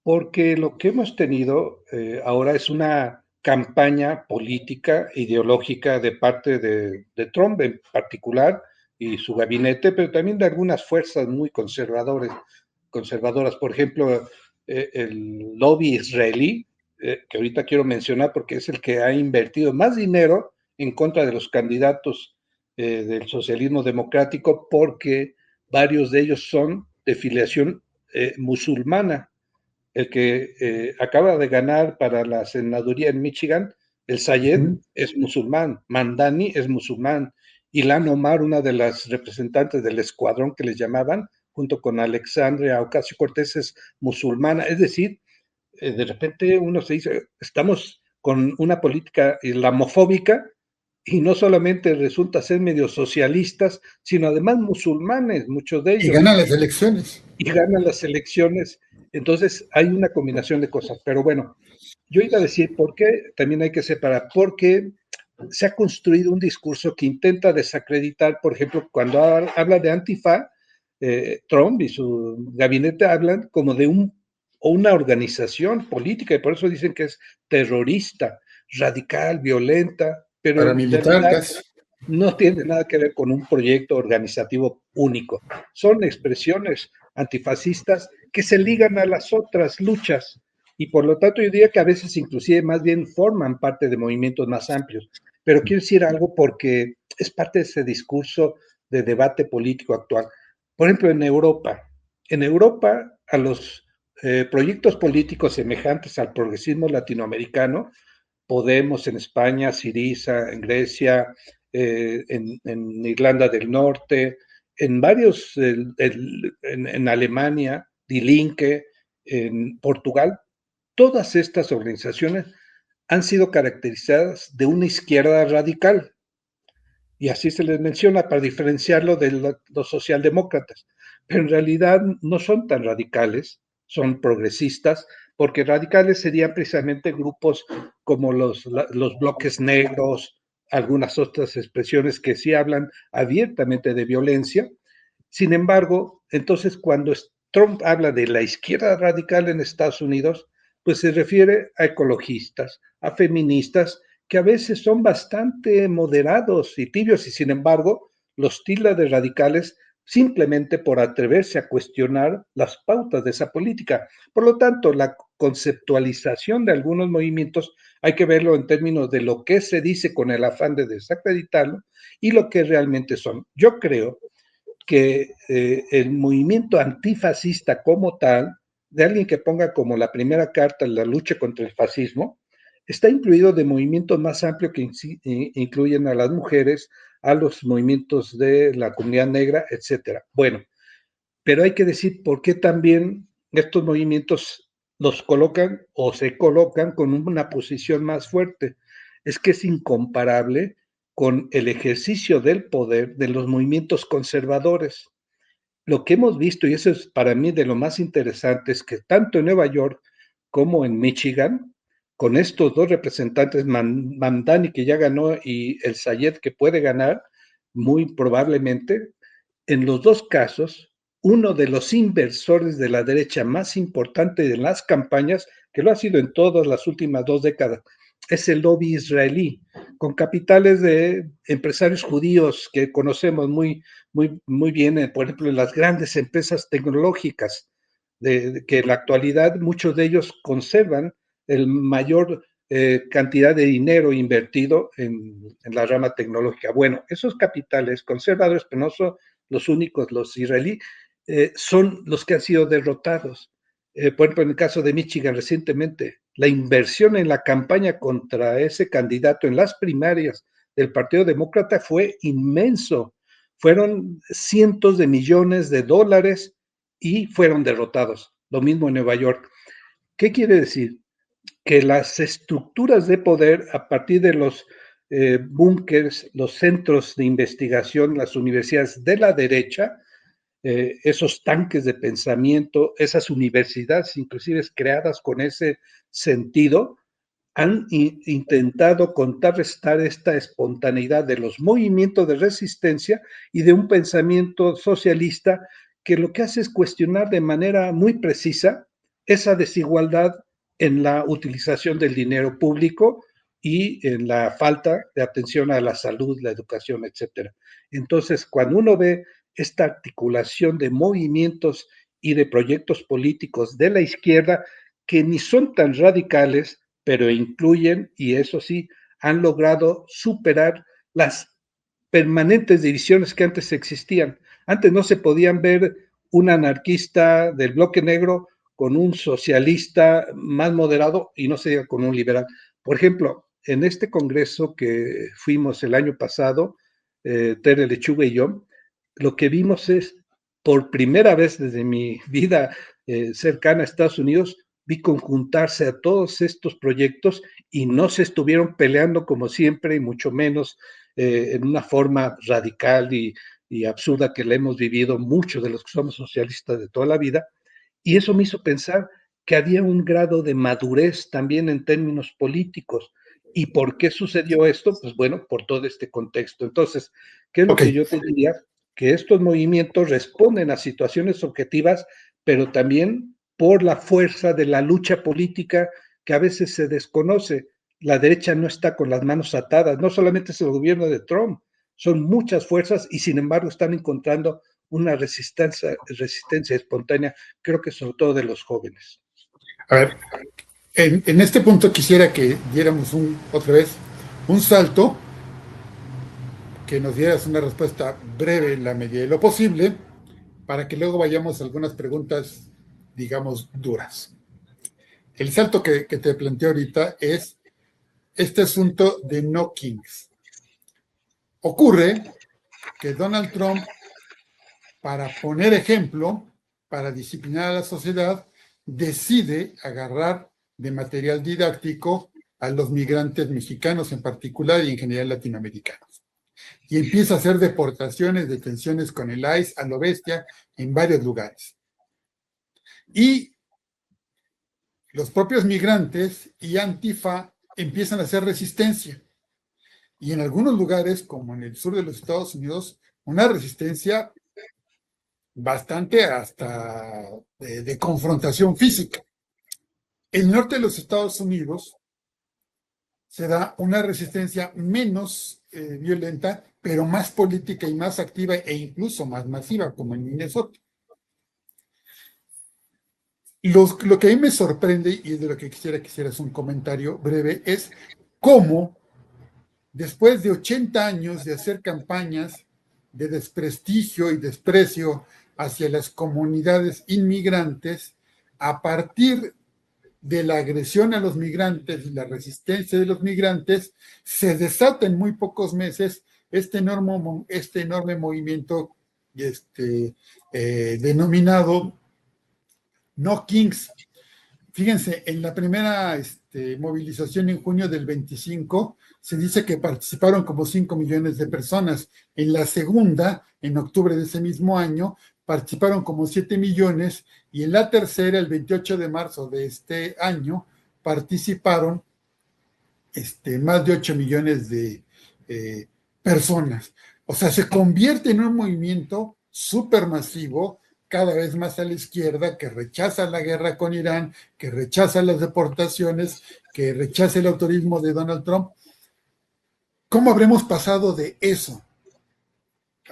porque lo que hemos tenido ahora es una campaña política, ideológica de parte de Trump en particular y su gabinete, pero también de algunas fuerzas muy conservadoras. Por ejemplo, el lobby israelí, que ahorita quiero mencionar porque es el que ha invertido más dinero en contra de los candidatos del socialismo democrático, porque varios de ellos son de filiación musulmana. El que acaba de ganar para la senaduría en Michigan, el Sayed, es musulmán, Mandani es musulmán, Ilhan Omar, una de las representantes del escuadrón que les llamaban, junto con Alexandria Ocasio-Cortez, es musulmana. Es decir, de repente uno se dice, estamos con una política islamofóbica y no solamente resulta ser medio socialistas, sino además musulmanes, muchos de Y ellos, ganan las elecciones. y ganan las elecciones. Entonces hay una combinación de cosas. Pero bueno, yo iba a decir por qué también hay que separar, porque se ha construido un discurso que intenta desacreditar, por ejemplo, cuando habla de Antifa, Trump y su gabinete hablan como de una organización política, y por eso dicen que es terrorista, radical, violenta, pero en Paramilitar realidad casi. no tiene nada que ver con un proyecto organizativo único. Son expresiones antifascistas que se ligan a las otras luchas y por lo tanto yo diría que a veces inclusive más bien forman parte de movimientos más amplios. Pero quiero decir algo porque es parte de ese discurso de debate político actual. Por ejemplo, en Europa a los proyectos políticos semejantes al progresismo latinoamericano, Podemos en España, Syriza en Grecia, en Irlanda del Norte, en varios, en Alemania, Die Linke, en Portugal, todas estas organizaciones han sido caracterizadas de una izquierda radical, y así se les menciona para diferenciarlo de los socialdemócratas. Pero en realidad no son tan radicales, son progresistas, porque radicales serían precisamente grupos como los bloques negros, algunas otras expresiones que sí hablan abiertamente de violencia. Sin embargo, entonces cuando Trump habla de la izquierda radical en Estados Unidos, pues se refiere a ecologistas, a feministas, que a veces son bastante moderados y tibios y sin embargo los tilda de radicales simplemente por atreverse a cuestionar las pautas de esa política. Por lo tanto, la conceptualización de algunos movimientos hay que verlo en términos de lo que se dice con el afán de desacreditarlo y lo que realmente son. Yo creo que el movimiento antifascista como tal, de alguien que ponga como la primera carta la lucha contra el fascismo, está incluido de movimientos más amplios que incluyen a las mujeres, a los movimientos de la comunidad negra, etcétera. Bueno, pero hay que decir por qué también estos movimientos los colocan o se colocan con una posición más fuerte. Es que es incomparable con el ejercicio del poder de los movimientos conservadores. lo que hemos visto, y eso es para mí de lo más interesante, es que tanto en Nueva York como en Michigan, con estos dos representantes, Mamdani que ya ganó y el Sayed que puede ganar, muy probablemente, en los dos casos, uno de los inversores de la derecha más importante de las campañas, que lo ha sido en todas las últimas 2 décadas, es el lobby israelí, con capitales de empresarios judíos que conocemos muy bien, por ejemplo, en las grandes empresas tecnológicas, que en la actualidad muchos de ellos conservan el mayor cantidad de dinero invertido en la rama tecnológica. Bueno, esos capitales conservadores, pero no son los únicos, los israelíes, son los que han sido derrotados. Por ejemplo, en el caso de Michigan recientemente, la inversión en la campaña contra ese candidato en las primarias del Partido Demócrata fue inmenso. Fueron cientos de millones de dólares y fueron derrotados. Lo mismo en Nueva York. ¿Qué quiere decir? Que las estructuras de poder a partir de los búnkers, los centros de investigación, las universidades de la derecha, esos tanques de pensamiento, esas universidades inclusive creadas con ese sentido, han intentado contrarrestar esta espontaneidad de los movimientos de resistencia y de un pensamiento socialista que lo que hace es cuestionar de manera muy precisa esa desigualdad en la utilización del dinero público y en la falta de atención a la salud, la educación, etcétera. Entonces, cuando uno ve esta articulación de movimientos y de proyectos políticos de la izquierda que ni son tan radicales, pero incluyen, y eso sí, han logrado superar las permanentes divisiones que antes existían. Antes no se podían ver un anarquista del bloque negro con un socialista más moderado y no se diga con un liberal. Por ejemplo, en este congreso que fuimos el año pasado, Tere Lechuga y yo, lo que vimos es, por primera vez desde mi vida cercana a Estados Unidos, vi conjuntarse a todos estos proyectos y no se estuvieron peleando como siempre, y mucho menos en una forma radical y absurda que la hemos vivido muchos de los que somos socialistas de toda la vida. Y eso me hizo pensar que había un grado de madurez también en términos políticos. ¿Y por qué sucedió esto? Pues bueno, por todo este contexto. Entonces, ¿qué es lo que yo te diría? Que estos movimientos responden a situaciones objetivas, pero también por la fuerza de la lucha política que a veces se desconoce. La derecha no está con las manos atadas, no solamente es el gobierno de Trump, son muchas fuerzas y sin embargo están encontrando una resistencia espontánea, creo que sobre todo de los jóvenes. A ver, en este punto quisiera que diéramos otra vez un salto, que nos dieras una respuesta breve en la medida de lo posible, para que luego vayamos a algunas preguntas, digamos, duras. El salto que te planteé ahorita es este asunto de no kings. Ocurre que Donald Trump, para poner ejemplo, para disciplinar a la sociedad, decide agarrar de material didáctico a los migrantes mexicanos en particular y en general latinoamericanos. Y empieza a hacer deportaciones, detenciones con el ICE a lo bestia en varios lugares. Y los propios migrantes y Antifa empiezan a hacer resistencia. Y en algunos lugares, como en el sur de los Estados Unidos, una resistencia bastante hasta de confrontación física. El norte de los Estados Unidos se da una resistencia menos violenta, pero más política y más activa e incluso más masiva, como en Minnesota. Lo que a mí me sorprende, y es de lo que quisiera que hicieras un comentario breve, es cómo después de 80 años de hacer campañas de desprestigio y desprecio hacia las comunidades inmigrantes, a partir de la agresión a los migrantes y la resistencia de los migrantes, se desata en muy pocos meses este enorme movimiento denominado No Kings. Fíjense, en la primera movilización en junio del 25 se dice que participaron como 5 millones de personas. En la segunda, en octubre de ese mismo año, participaron como 7 millones y en la tercera, el 28 de marzo de este año, participaron más de 8 millones de personas. O sea, se convierte en un movimiento supermasivo, cada vez más a la izquierda, que rechaza la guerra con Irán, que rechaza las deportaciones, que rechaza el autorismo de Donald Trump. ¿Cómo habremos pasado de eso?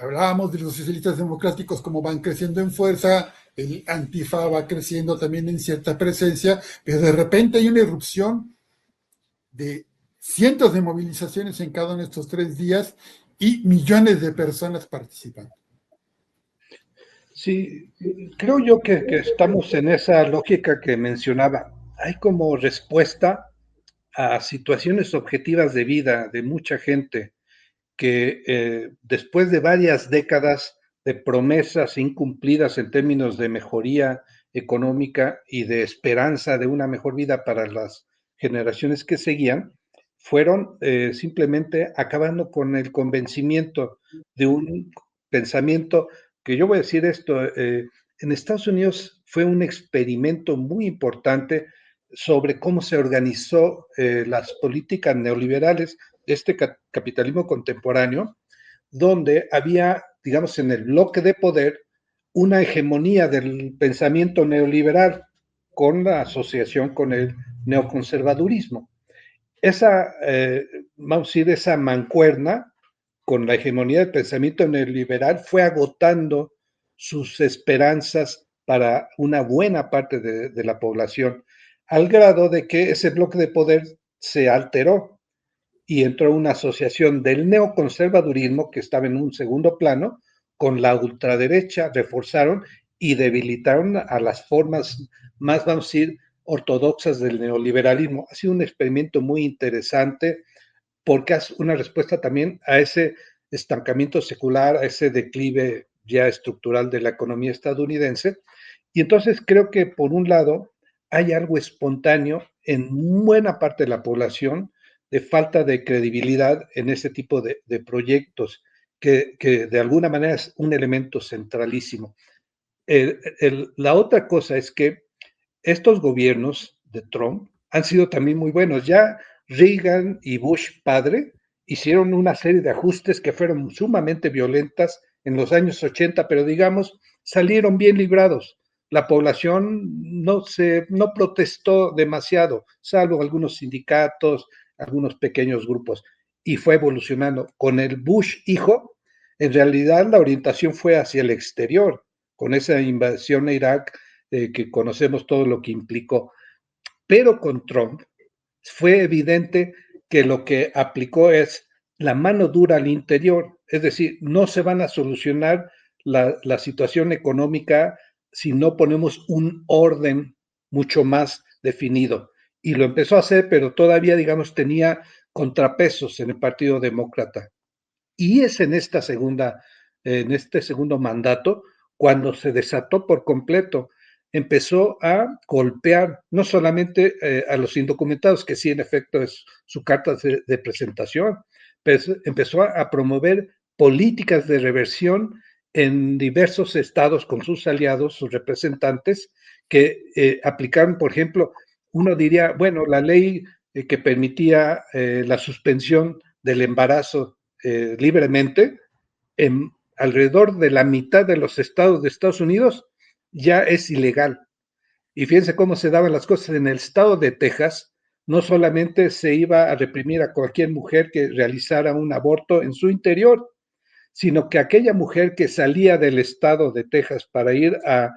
Hablábamos de los socialistas democráticos, cómo van creciendo en fuerza, el Antifa va creciendo también en cierta presencia, pero de repente hay una irrupción de cientos de movilizaciones en cada uno de estos 3 días y millones de personas participando. Sí, creo yo que estamos en esa lógica que mencionaba. Hay como respuesta a situaciones objetivas de vida de mucha gente que después de varias décadas de promesas incumplidas en términos de mejoría económica y de esperanza de una mejor vida para las generaciones que seguían, fueron simplemente acabando con el convencimiento de un pensamiento que yo voy a decir esto, en Estados Unidos fue un experimento muy importante sobre cómo se organizó las políticas neoliberales de este capitalismo contemporáneo, donde había, digamos, en el bloque de poder una hegemonía del pensamiento neoliberal con la asociación con el neoconservadurismo. Esa, vamos a decir, esa mancuerna con la hegemonía del pensamiento neoliberal fue agotando sus esperanzas para una buena parte de la población, al grado de que ese bloque de poder se alteró y entró una asociación del neoconservadurismo que estaba en un segundo plano con la ultraderecha, reforzaron y debilitaron a las formas más, vamos a decir, ortodoxas del neoliberalismo. Ha sido un experimento muy interesante porque es una respuesta también a ese estancamiento secular, a ese declive ya estructural de la economía estadounidense. Y entonces creo que por un lado hay algo espontáneo en buena parte de la población de falta de credibilidad en ese tipo de proyectos, que de alguna manera es un elemento centralísimo. La otra cosa es que estos gobiernos de Trump han sido también muy buenos. Ya Reagan y Bush padre hicieron una serie de ajustes que fueron sumamente violentas en los años 80, pero digamos, salieron bien librados. La población no protestó demasiado, salvo algunos sindicatos, algunos pequeños grupos, y fue evolucionando. Con el Bush hijo, en realidad la orientación fue hacia el exterior, con esa invasión a Irak que conocemos todo lo que implicó. Pero con Trump fue evidente que lo que aplicó es la mano dura al interior, es decir, no se van a solucionar la situación económica si no ponemos un orden mucho más definido. Y lo empezó a hacer, pero todavía, digamos, tenía contrapesos en el Partido Demócrata. Y es en este segundo mandato, cuando se desató por completo, empezó a golpear no solamente a los indocumentados, que sí en efecto es su carta de presentación, pero empezó a promover políticas de reversión en diversos estados con sus aliados, sus representantes, que aplicaron, por ejemplo, uno diría, bueno, la ley que permitía la suspensión del embarazo libremente, en alrededor de la mitad de los estados de Estados Unidos ya es ilegal. Y fíjense cómo se daban las cosas en el estado de Texas. No solamente se iba a reprimir a cualquier mujer que realizara un aborto en su interior, sino que aquella mujer que salía del estado de Texas para ir a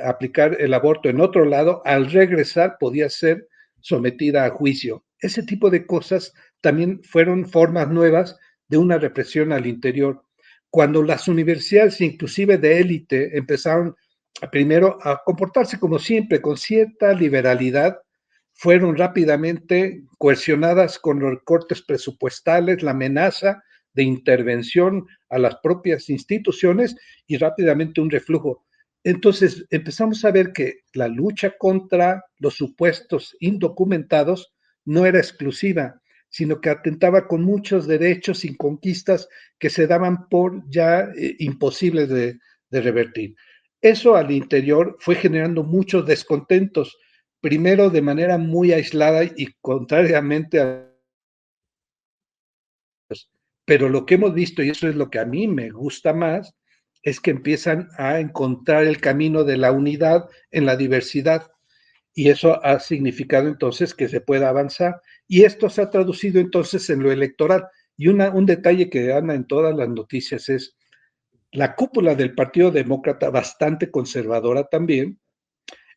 aplicar el aborto en otro lado, al regresar podía ser sometida a juicio. Ese tipo de cosas también fueron formas nuevas de una represión al interior. Cuando las universidades, inclusive de élite, empezaron primero a comportarse como siempre, con cierta liberalidad, fueron rápidamente coercionadas con los recortes presupuestales, la amenaza de intervención a las propias instituciones y rápidamente un reflujo. Entonces empezamos a ver que la lucha contra los supuestos indocumentados no era exclusiva, sino que atentaba con muchos derechos y conquistas que se daban por ya imposibles de revertir. Eso al interior fue generando muchos descontentos, primero de manera muy aislada y contrariamente a... Pero lo que hemos visto, y eso es lo que a mí me gusta más, es que empiezan a encontrar el camino de la unidad en la diversidad. Y eso ha significado entonces que se pueda avanzar. Y esto se ha traducido entonces en lo electoral. Y un detalle que anda en todas las noticias es la cúpula del Partido Demócrata, bastante conservadora también,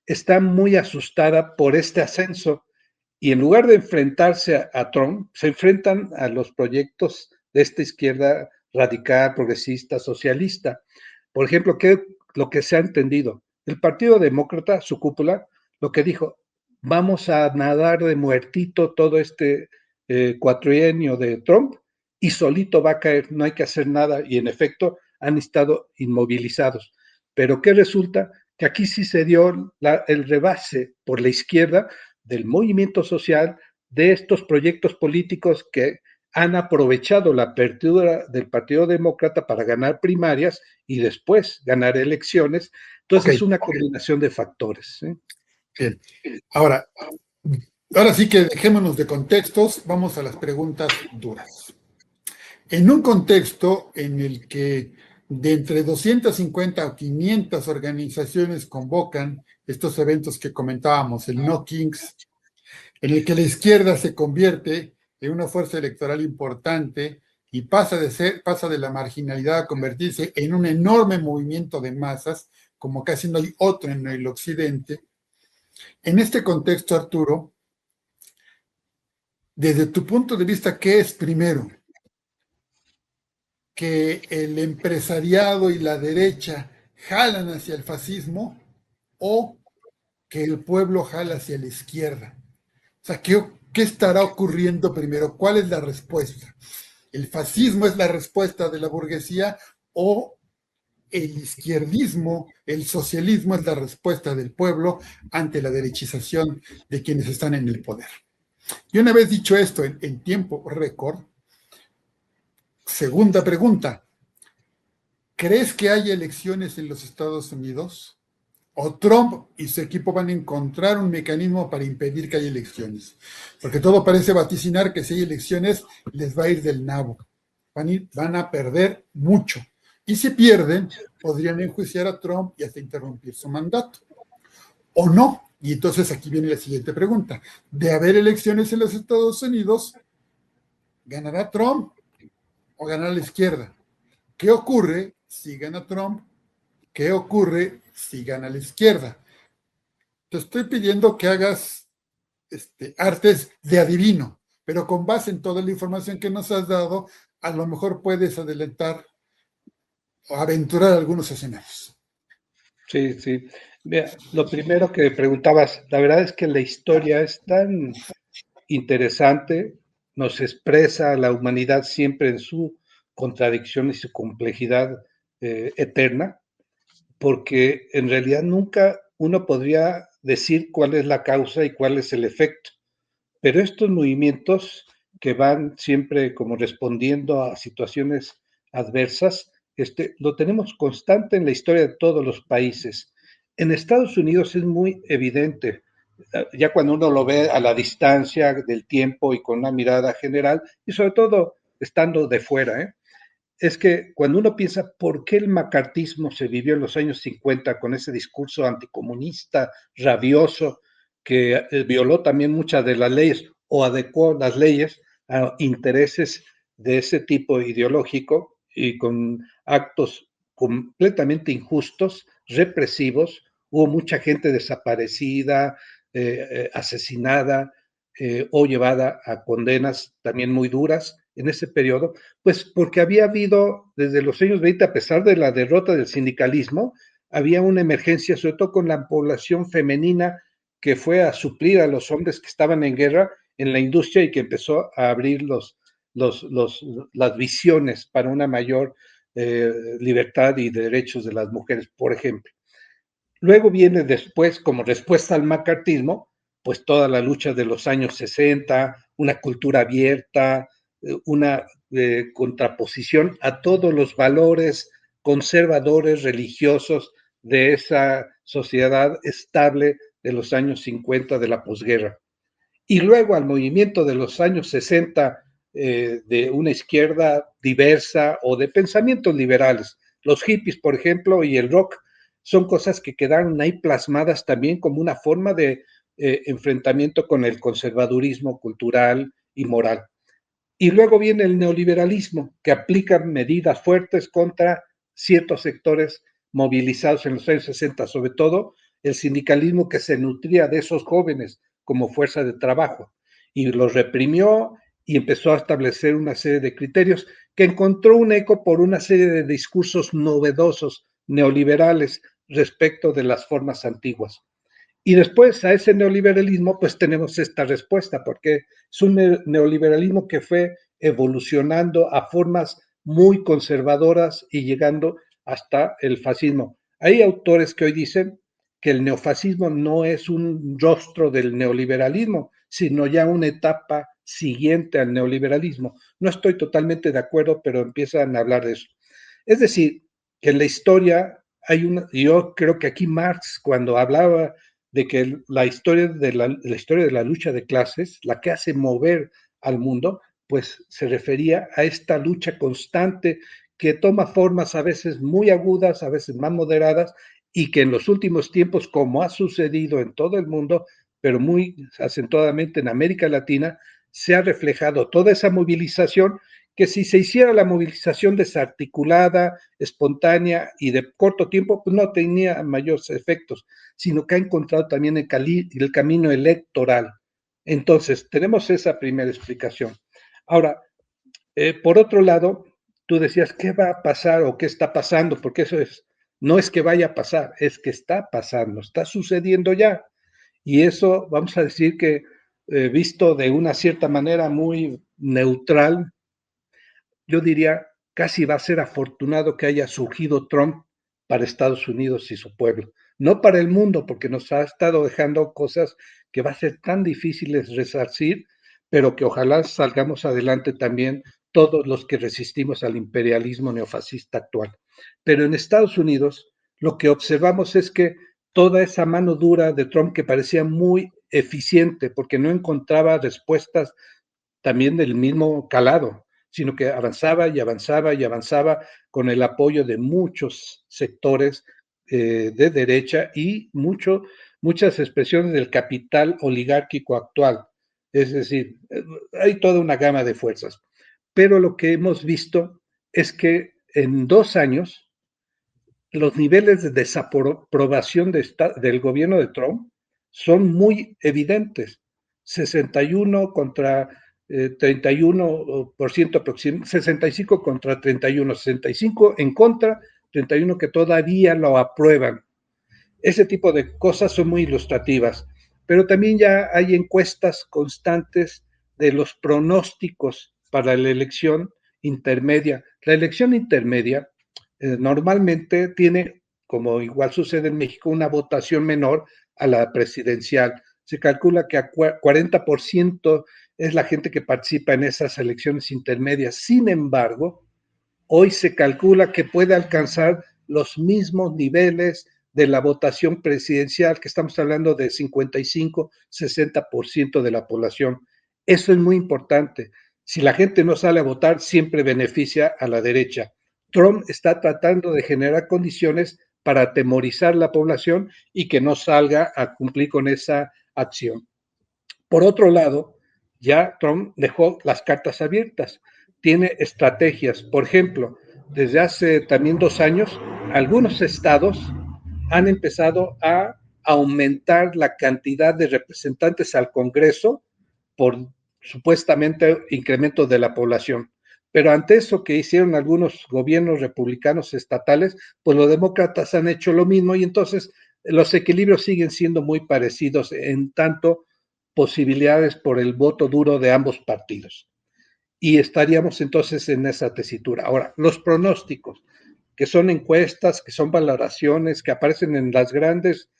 está muy asustada por este ascenso y en lugar de enfrentarse a Trump, se enfrentan a los proyectos de esta izquierda radical, progresista, socialista. Por ejemplo, lo que se ha entendido, el Partido Demócrata, su cúpula, lo que dijo, vamos a nadar de muertito todo este cuatrienio de Trump y solito va a caer, no hay que hacer nada, y en efecto han estado inmovilizados. Pero ¿qué resulta? Que aquí sí se dio el rebase por la izquierda del movimiento social, de estos proyectos políticos que han aprovechado la apertura del Partido Demócrata para ganar primarias y después ganar elecciones. Entonces es una combinación de factores. Bien. Ahora sí que dejémonos de contextos, vamos a las preguntas duras. En un contexto en el que de entre 250 o 500 organizaciones convocan estos eventos que comentábamos, el No Kings, en el que la izquierda se convierte en una fuerza electoral importante y pasa de la marginalidad a convertirse en un enorme movimiento de masas, como casi no hay otro en el occidente. En este contexto, Arturo, desde tu punto de vista, ¿qué es primero? ¿Que el empresariado y la derecha jalan hacia el fascismo o que el pueblo jala hacia la izquierda? O sea, ¿qué estará ocurriendo primero? ¿Cuál es la respuesta? ¿El fascismo es la respuesta de la burguesía o el izquierdismo, el socialismo es la respuesta del pueblo ante la derechización de quienes están en el poder? Y una vez dicho esto en tiempo récord, segunda pregunta, ¿crees que haya elecciones en los Estados Unidos? ¿O Trump y su equipo van a encontrar un mecanismo para impedir que haya elecciones? Porque todo parece vaticinar que si hay elecciones les va a ir del nabo. Van a perder mucho. Y si pierden, podrían enjuiciar a Trump y hasta interrumpir su mandato. ¿O no? Y entonces aquí viene la siguiente pregunta. De haber elecciones en los Estados Unidos, ¿ganará Trump o ganará la izquierda? ¿Qué ocurre si gana Trump? ¿Qué ocurre si gana la izquierda? Te estoy pidiendo que hagas artes de adivino, pero con base en toda la información que nos has dado, a lo mejor puedes adelantar o aventurar algunos escenarios. Sí, sí. Mira, lo primero que preguntabas, la verdad es que la historia es tan interesante, nos expresa a la humanidad siempre en su contradicción y su complejidad eterna, porque en realidad nunca uno podría decir cuál es la causa y cuál es el efecto, pero estos movimientos que van siempre como respondiendo a situaciones adversas, lo tenemos constante en la historia de todos los países. En Estados Unidos es muy evidente, ya cuando uno lo ve a la distancia del tiempo y con una mirada general, y sobre todo estando de fuera, es que cuando uno piensa por qué el macartismo se vivió en los años 50 con ese discurso anticomunista, rabioso, que violó también muchas de las leyes o adecuó las leyes a intereses de ese tipo ideológico y con actos completamente injustos, represivos, hubo mucha gente desaparecida, asesinada o llevada a condenas también muy duras en ese periodo, pues porque había habido desde los años 20, a pesar de la derrota del sindicalismo, había una emergencia, sobre todo con la población femenina que fue a suplir a los hombres que estaban en guerra en la industria y que empezó a abrir las visiones para una mayor libertad y derechos de las mujeres, por ejemplo. Luego viene después, como respuesta al macartismo, pues toda la lucha de los años 60, una cultura abierta, una contraposición a todos los valores conservadores religiosos de esa sociedad estable de los años 50 de la posguerra. Y luego al movimiento de los años 60 de una izquierda diversa o de pensamientos liberales. Los hippies, por ejemplo, y el rock son cosas que quedaron ahí plasmadas también como una forma de enfrentamiento con el conservadurismo cultural y moral. Y luego viene el neoliberalismo, que aplica medidas fuertes contra ciertos sectores movilizados en los años 60, sobre todo el sindicalismo que se nutría de esos jóvenes como fuerza de trabajo, y los reprimió y empezó a establecer una serie de criterios que encontró un eco por una serie de discursos novedosos neoliberales respecto de las formas antiguas. Y después a ese neoliberalismo, pues tenemos esta respuesta, porque es un neoliberalismo que fue evolucionando a formas muy conservadoras y llegando hasta el fascismo. Hay autores que hoy dicen que el neofascismo no es un rostro del neoliberalismo, sino ya una etapa siguiente al neoliberalismo. No estoy totalmente de acuerdo, pero empiezan a hablar de eso. Es decir, que en la historia hay una, yo creo que aquí Marx, cuando hablaba de que la historia de la lucha de clases, la que hace mover al mundo, pues se refería a esta lucha constante que toma formas a veces muy agudas, a veces más moderadas, y que en los últimos tiempos, como ha sucedido en todo el mundo, pero muy acentuadamente en América Latina, se ha reflejado toda esa movilización que si se hiciera la movilización desarticulada, espontánea y de corto tiempo, pues no tenía mayores efectos, sino que ha encontrado también el camino electoral. Entonces, tenemos esa primera explicación. Ahora, por otro lado, tú decías, ¿qué va a pasar o qué está pasando? Porque eso es, no es que vaya a pasar, es que está pasando, está sucediendo ya. Y eso, vamos a decir que visto de una cierta manera muy neutral, yo diría, casi va a ser afortunado que haya surgido Trump para Estados Unidos y su pueblo, no para el mundo, porque nos ha estado dejando cosas que va a ser tan difíciles resarcir, pero que ojalá salgamos adelante también todos los que resistimos al imperialismo neofascista actual. Pero en Estados Unidos lo que observamos es que toda esa mano dura de Trump que parecía muy eficiente porque no encontraba respuestas también del mismo calado, sino que avanzaba y avanzaba y avanzaba con el apoyo de muchos sectores de derecha y muchas expresiones del capital oligárquico actual. Es decir, hay toda una gama de fuerzas. Pero lo que hemos visto es que en 2 años los niveles de desaprobación del gobierno de Trump son muy evidentes. 61 contra 31% aproximadamente, 65 contra 31, 65 en contra, 31 que todavía lo aprueban. Ese tipo de cosas son muy ilustrativas, pero también ya hay encuestas constantes de los pronósticos para la elección intermedia. La elección intermedia normalmente tiene, como igual sucede en México, una votación menor a la presidencial. Se calcula que a 40% es la gente que participa en esas elecciones intermedias. Sin embargo, hoy se calcula que puede alcanzar los mismos niveles de la votación presidencial, que estamos hablando de 55-60% de la población. Eso es muy importante. Si la gente no sale a votar, siempre beneficia a la derecha. Trump está tratando de generar condiciones para atemorizar a la población y que no salga a cumplir con esa acción. Por otro lado, ya Trump dejó las cartas abiertas, tiene estrategias. Por ejemplo, desde hace también 2 años, algunos estados han empezado a aumentar la cantidad de representantes al Congreso por supuestamente incremento de la población. Pero ante eso que hicieron algunos gobiernos republicanos estatales, pues los demócratas han hecho lo mismo y entonces los equilibrios siguen siendo muy parecidos en tanto posibilidades por el voto duro de ambos partidos. Y estaríamos entonces en esa tesitura. Ahora, los pronósticos, que son encuestas, que son valoraciones, que aparecen en las grandes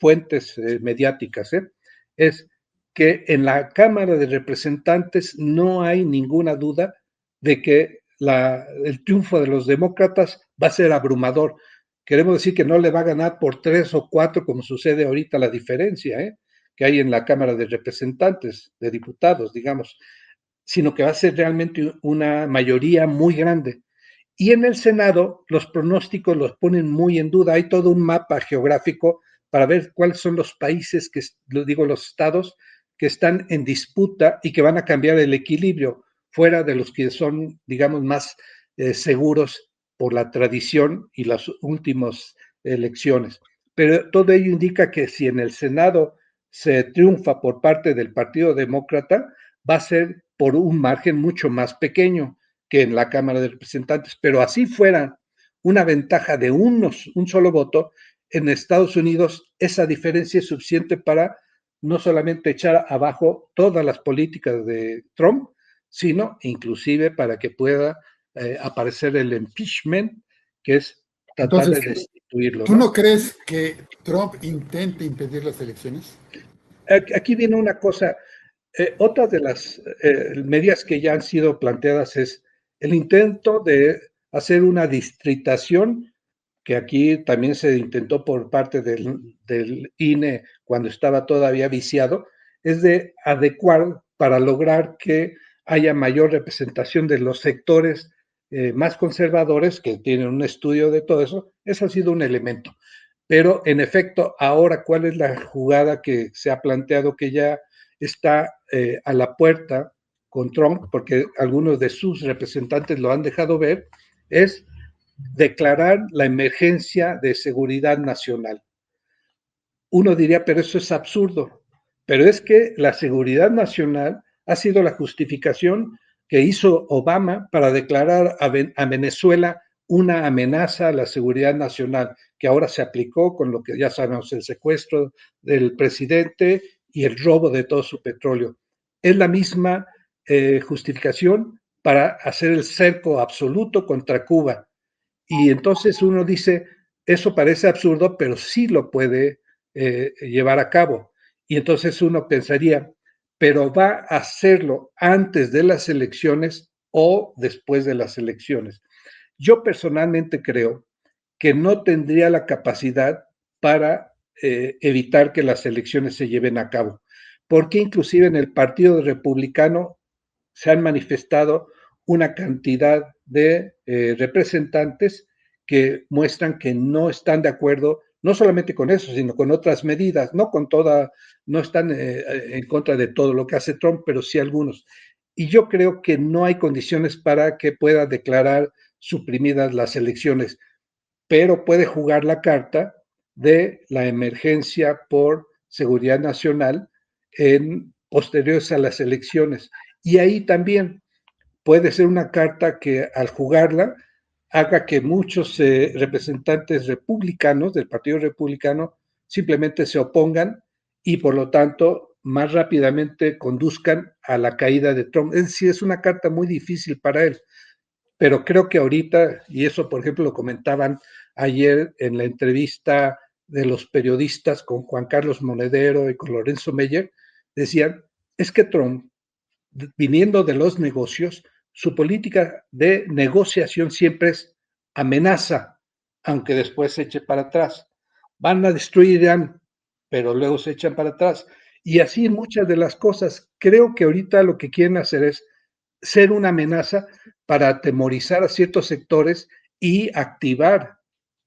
fuentes mediáticas, es que en la Cámara de Representantes no hay ninguna duda de que el triunfo de los demócratas va a ser abrumador. queremos decir que no le va a ganar por 3 o 4, como sucede ahorita la diferencia, que hay en la Cámara de Representantes, de Diputados, digamos, sino que va a ser realmente una mayoría muy grande. Y en el Senado los pronósticos los ponen muy en duda. Hay todo un mapa geográfico para ver cuáles son los países, los estados que están en disputa y que van a cambiar el equilibrio fuera de los que son, digamos, más seguros por la tradición y las últimas elecciones. Pero todo ello indica que si en el Senado se triunfa por parte del Partido Demócrata, va a ser por un margen mucho más pequeño que en la Cámara de Representantes, pero así fuera una ventaja de un solo voto, en Estados Unidos esa diferencia es suficiente para no solamente echar abajo todas las políticas de Trump, sino inclusive para que pueda aparecer el impeachment, que es tratar Entonces, de destituirlo, ¿tú ¿no? no crees que Trump intente impedir las elecciones? Aquí viene una cosa, otra de las medidas que ya han sido planteadas es el intento de hacer una distritación, que aquí también se intentó por parte del INE cuando estaba todavía viciado, es de adecuar para lograr que haya mayor representación de los sectores más conservadores, que tienen un estudio de todo eso. Eso ha sido un elemento. Pero en efecto, ahora, ¿cuál es la jugada que se ha planteado que ya está a la puerta con Trump? Porque algunos de sus representantes lo han dejado ver, es declarar la emergencia de seguridad nacional. Uno diría, pero eso es absurdo. Pero es que la seguridad nacional ha sido la justificación que hizo Obama para declarar a Venezuela una amenaza a la seguridad nacional, que ahora se aplicó con lo que ya sabemos, el secuestro del presidente y el robo de todo su petróleo. Es la misma justificación para hacer el cerco absoluto contra Cuba. Y entonces uno dice, eso parece absurdo, pero sí lo puede llevar a cabo. Y entonces uno pensaría, pero ¿va a hacerlo antes de las elecciones o después de las elecciones? Yo personalmente creo que no tendría la capacidad para evitar que las elecciones se lleven a cabo, porque inclusive en el Partido Republicano se han manifestado una cantidad de representantes que muestran que no están de acuerdo, no solamente con eso, sino con otras medidas, no con toda, no están en contra de todo lo que hace Trump, pero sí algunos. Y yo creo que no hay condiciones para que pueda declarar suprimidas las elecciones, pero puede jugar la carta de la emergencia por seguridad nacional en posteriores a las elecciones. Y ahí también puede ser una carta que al jugarla haga que muchos representantes republicanos del Partido Republicano simplemente se opongan y por lo tanto más rápidamente conduzcan a la caída de Trump. Es decir, es una carta muy difícil para él, pero creo que ahorita, y eso por ejemplo lo comentaban ayer en la entrevista de los periodistas con Juan Carlos Monedero y con Lorenzo Meyer, decían, es que Trump, viniendo de los negocios, su política de negociación siempre es amenaza, aunque después se eche para atrás. Van a destruir Irán, pero luego se echan para atrás. Y así muchas de las cosas. Creo que ahorita lo que quieren hacer es ser una amenaza para atemorizar a ciertos sectores y activar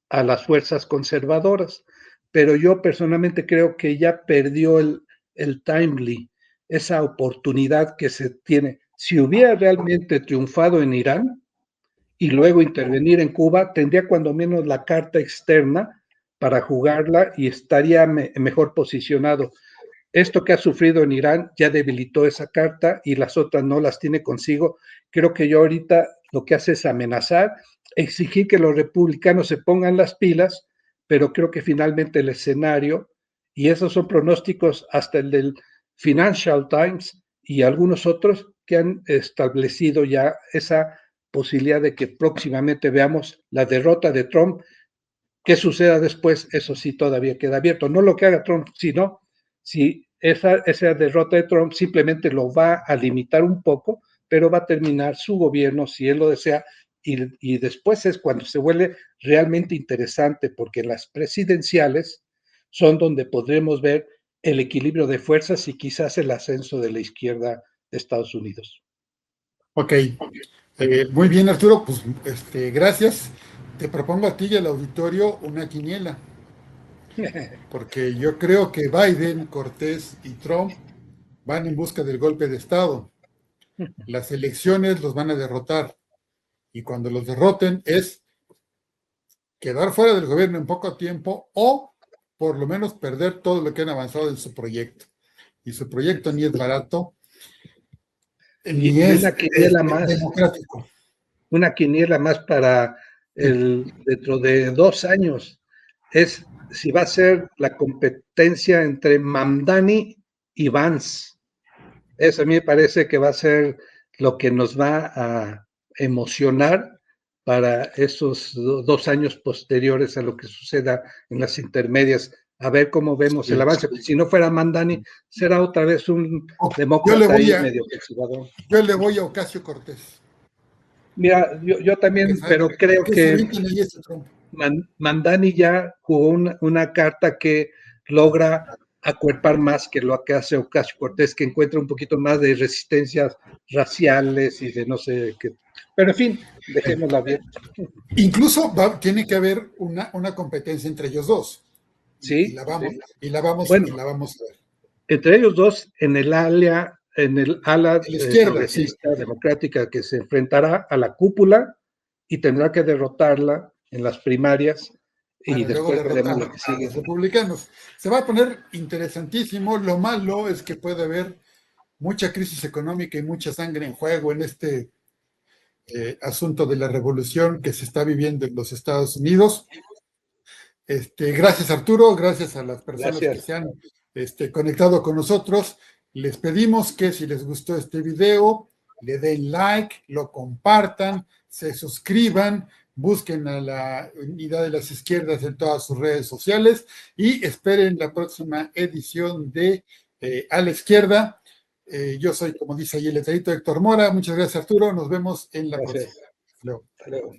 a las fuerzas conservadoras. Pero yo personalmente creo que ya perdió el timely, esa oportunidad que se tiene. Si hubiera realmente triunfado en Irán y luego intervenir en Cuba, tendría cuando menos la carta externa para jugarla y estaría mejor posicionado. Esto que ha sufrido en Irán ya debilitó esa carta y las otras no las tiene consigo. Creo que yo ahorita lo que hace es amenazar, exigir que los republicanos se pongan las pilas, pero creo que finalmente el escenario, y esos son pronósticos hasta el del Financial Times y algunos otros que han establecido ya esa posibilidad de que próximamente veamos la derrota de Trump. ¿Qué suceda después? Eso sí todavía queda abierto. No lo que haga Trump, sino si esa derrota de Trump simplemente lo va a limitar un poco, pero va a terminar su gobierno, si él lo desea, y después es cuando se vuelve realmente interesante, porque las presidenciales son donde podremos ver el equilibrio de fuerzas y quizás el ascenso de la izquierda de Estados Unidos. Ok, muy bien, Arturo, pues gracias. Te propongo a ti y al auditorio una quiniela, porque yo creo que Biden, Cortés y Trump van en busca del golpe de Estado. Las elecciones los van a derrotar y cuando los derroten es quedar fuera del gobierno en poco tiempo o por lo menos perder todo lo que han avanzado en su proyecto. Y su proyecto ni es barato, ni Y es democrático. una quiniela más para dentro de 2 años, es si va a ser la competencia entre Mamdani y Vance. Eso a mí me parece que va a ser lo que nos va a emocionar para esos 2 años posteriores a lo que suceda en las intermedias, a ver cómo vemos el avance. Si no fuera Mamdani, será otra vez un demócrata ahí medio conservador. Yo le voy a Ocasio Cortés. Mira, yo también, pero creo que Mamdani ya jugó una carta que logra acuerpar más que lo que hace Ocasio Cortés, que encuentra un poquito más de resistencias raciales y de no sé qué. Pero en fin, dejémosla bien. Incluso tiene que haber una competencia entre ellos dos. Sí. Y la vamos a ver. Entre ellos dos, en el ala progresista, democrática, que se enfrentará a la cúpula y tendrá que derrotarla en las primarias. Y después veremos lo que sigue. A los republicanos. Se va a poner interesantísimo. Lo malo es que puede haber mucha crisis económica y mucha sangre en juego en este asunto de la revolución que se está viviendo en los Estados Unidos. Gracias, Arturo. Gracias a las personas que se han conectado con nosotros. Les pedimos que si les gustó este video, le den like, lo compartan, se suscriban, busquen a la Unidad de las Izquierdas en todas sus redes sociales y esperen la próxima edición de A la Izquierda. Yo soy, como dice ahí el letradito, Héctor Mora. Muchas gracias, Arturo. Nos vemos en la próxima. Hasta luego.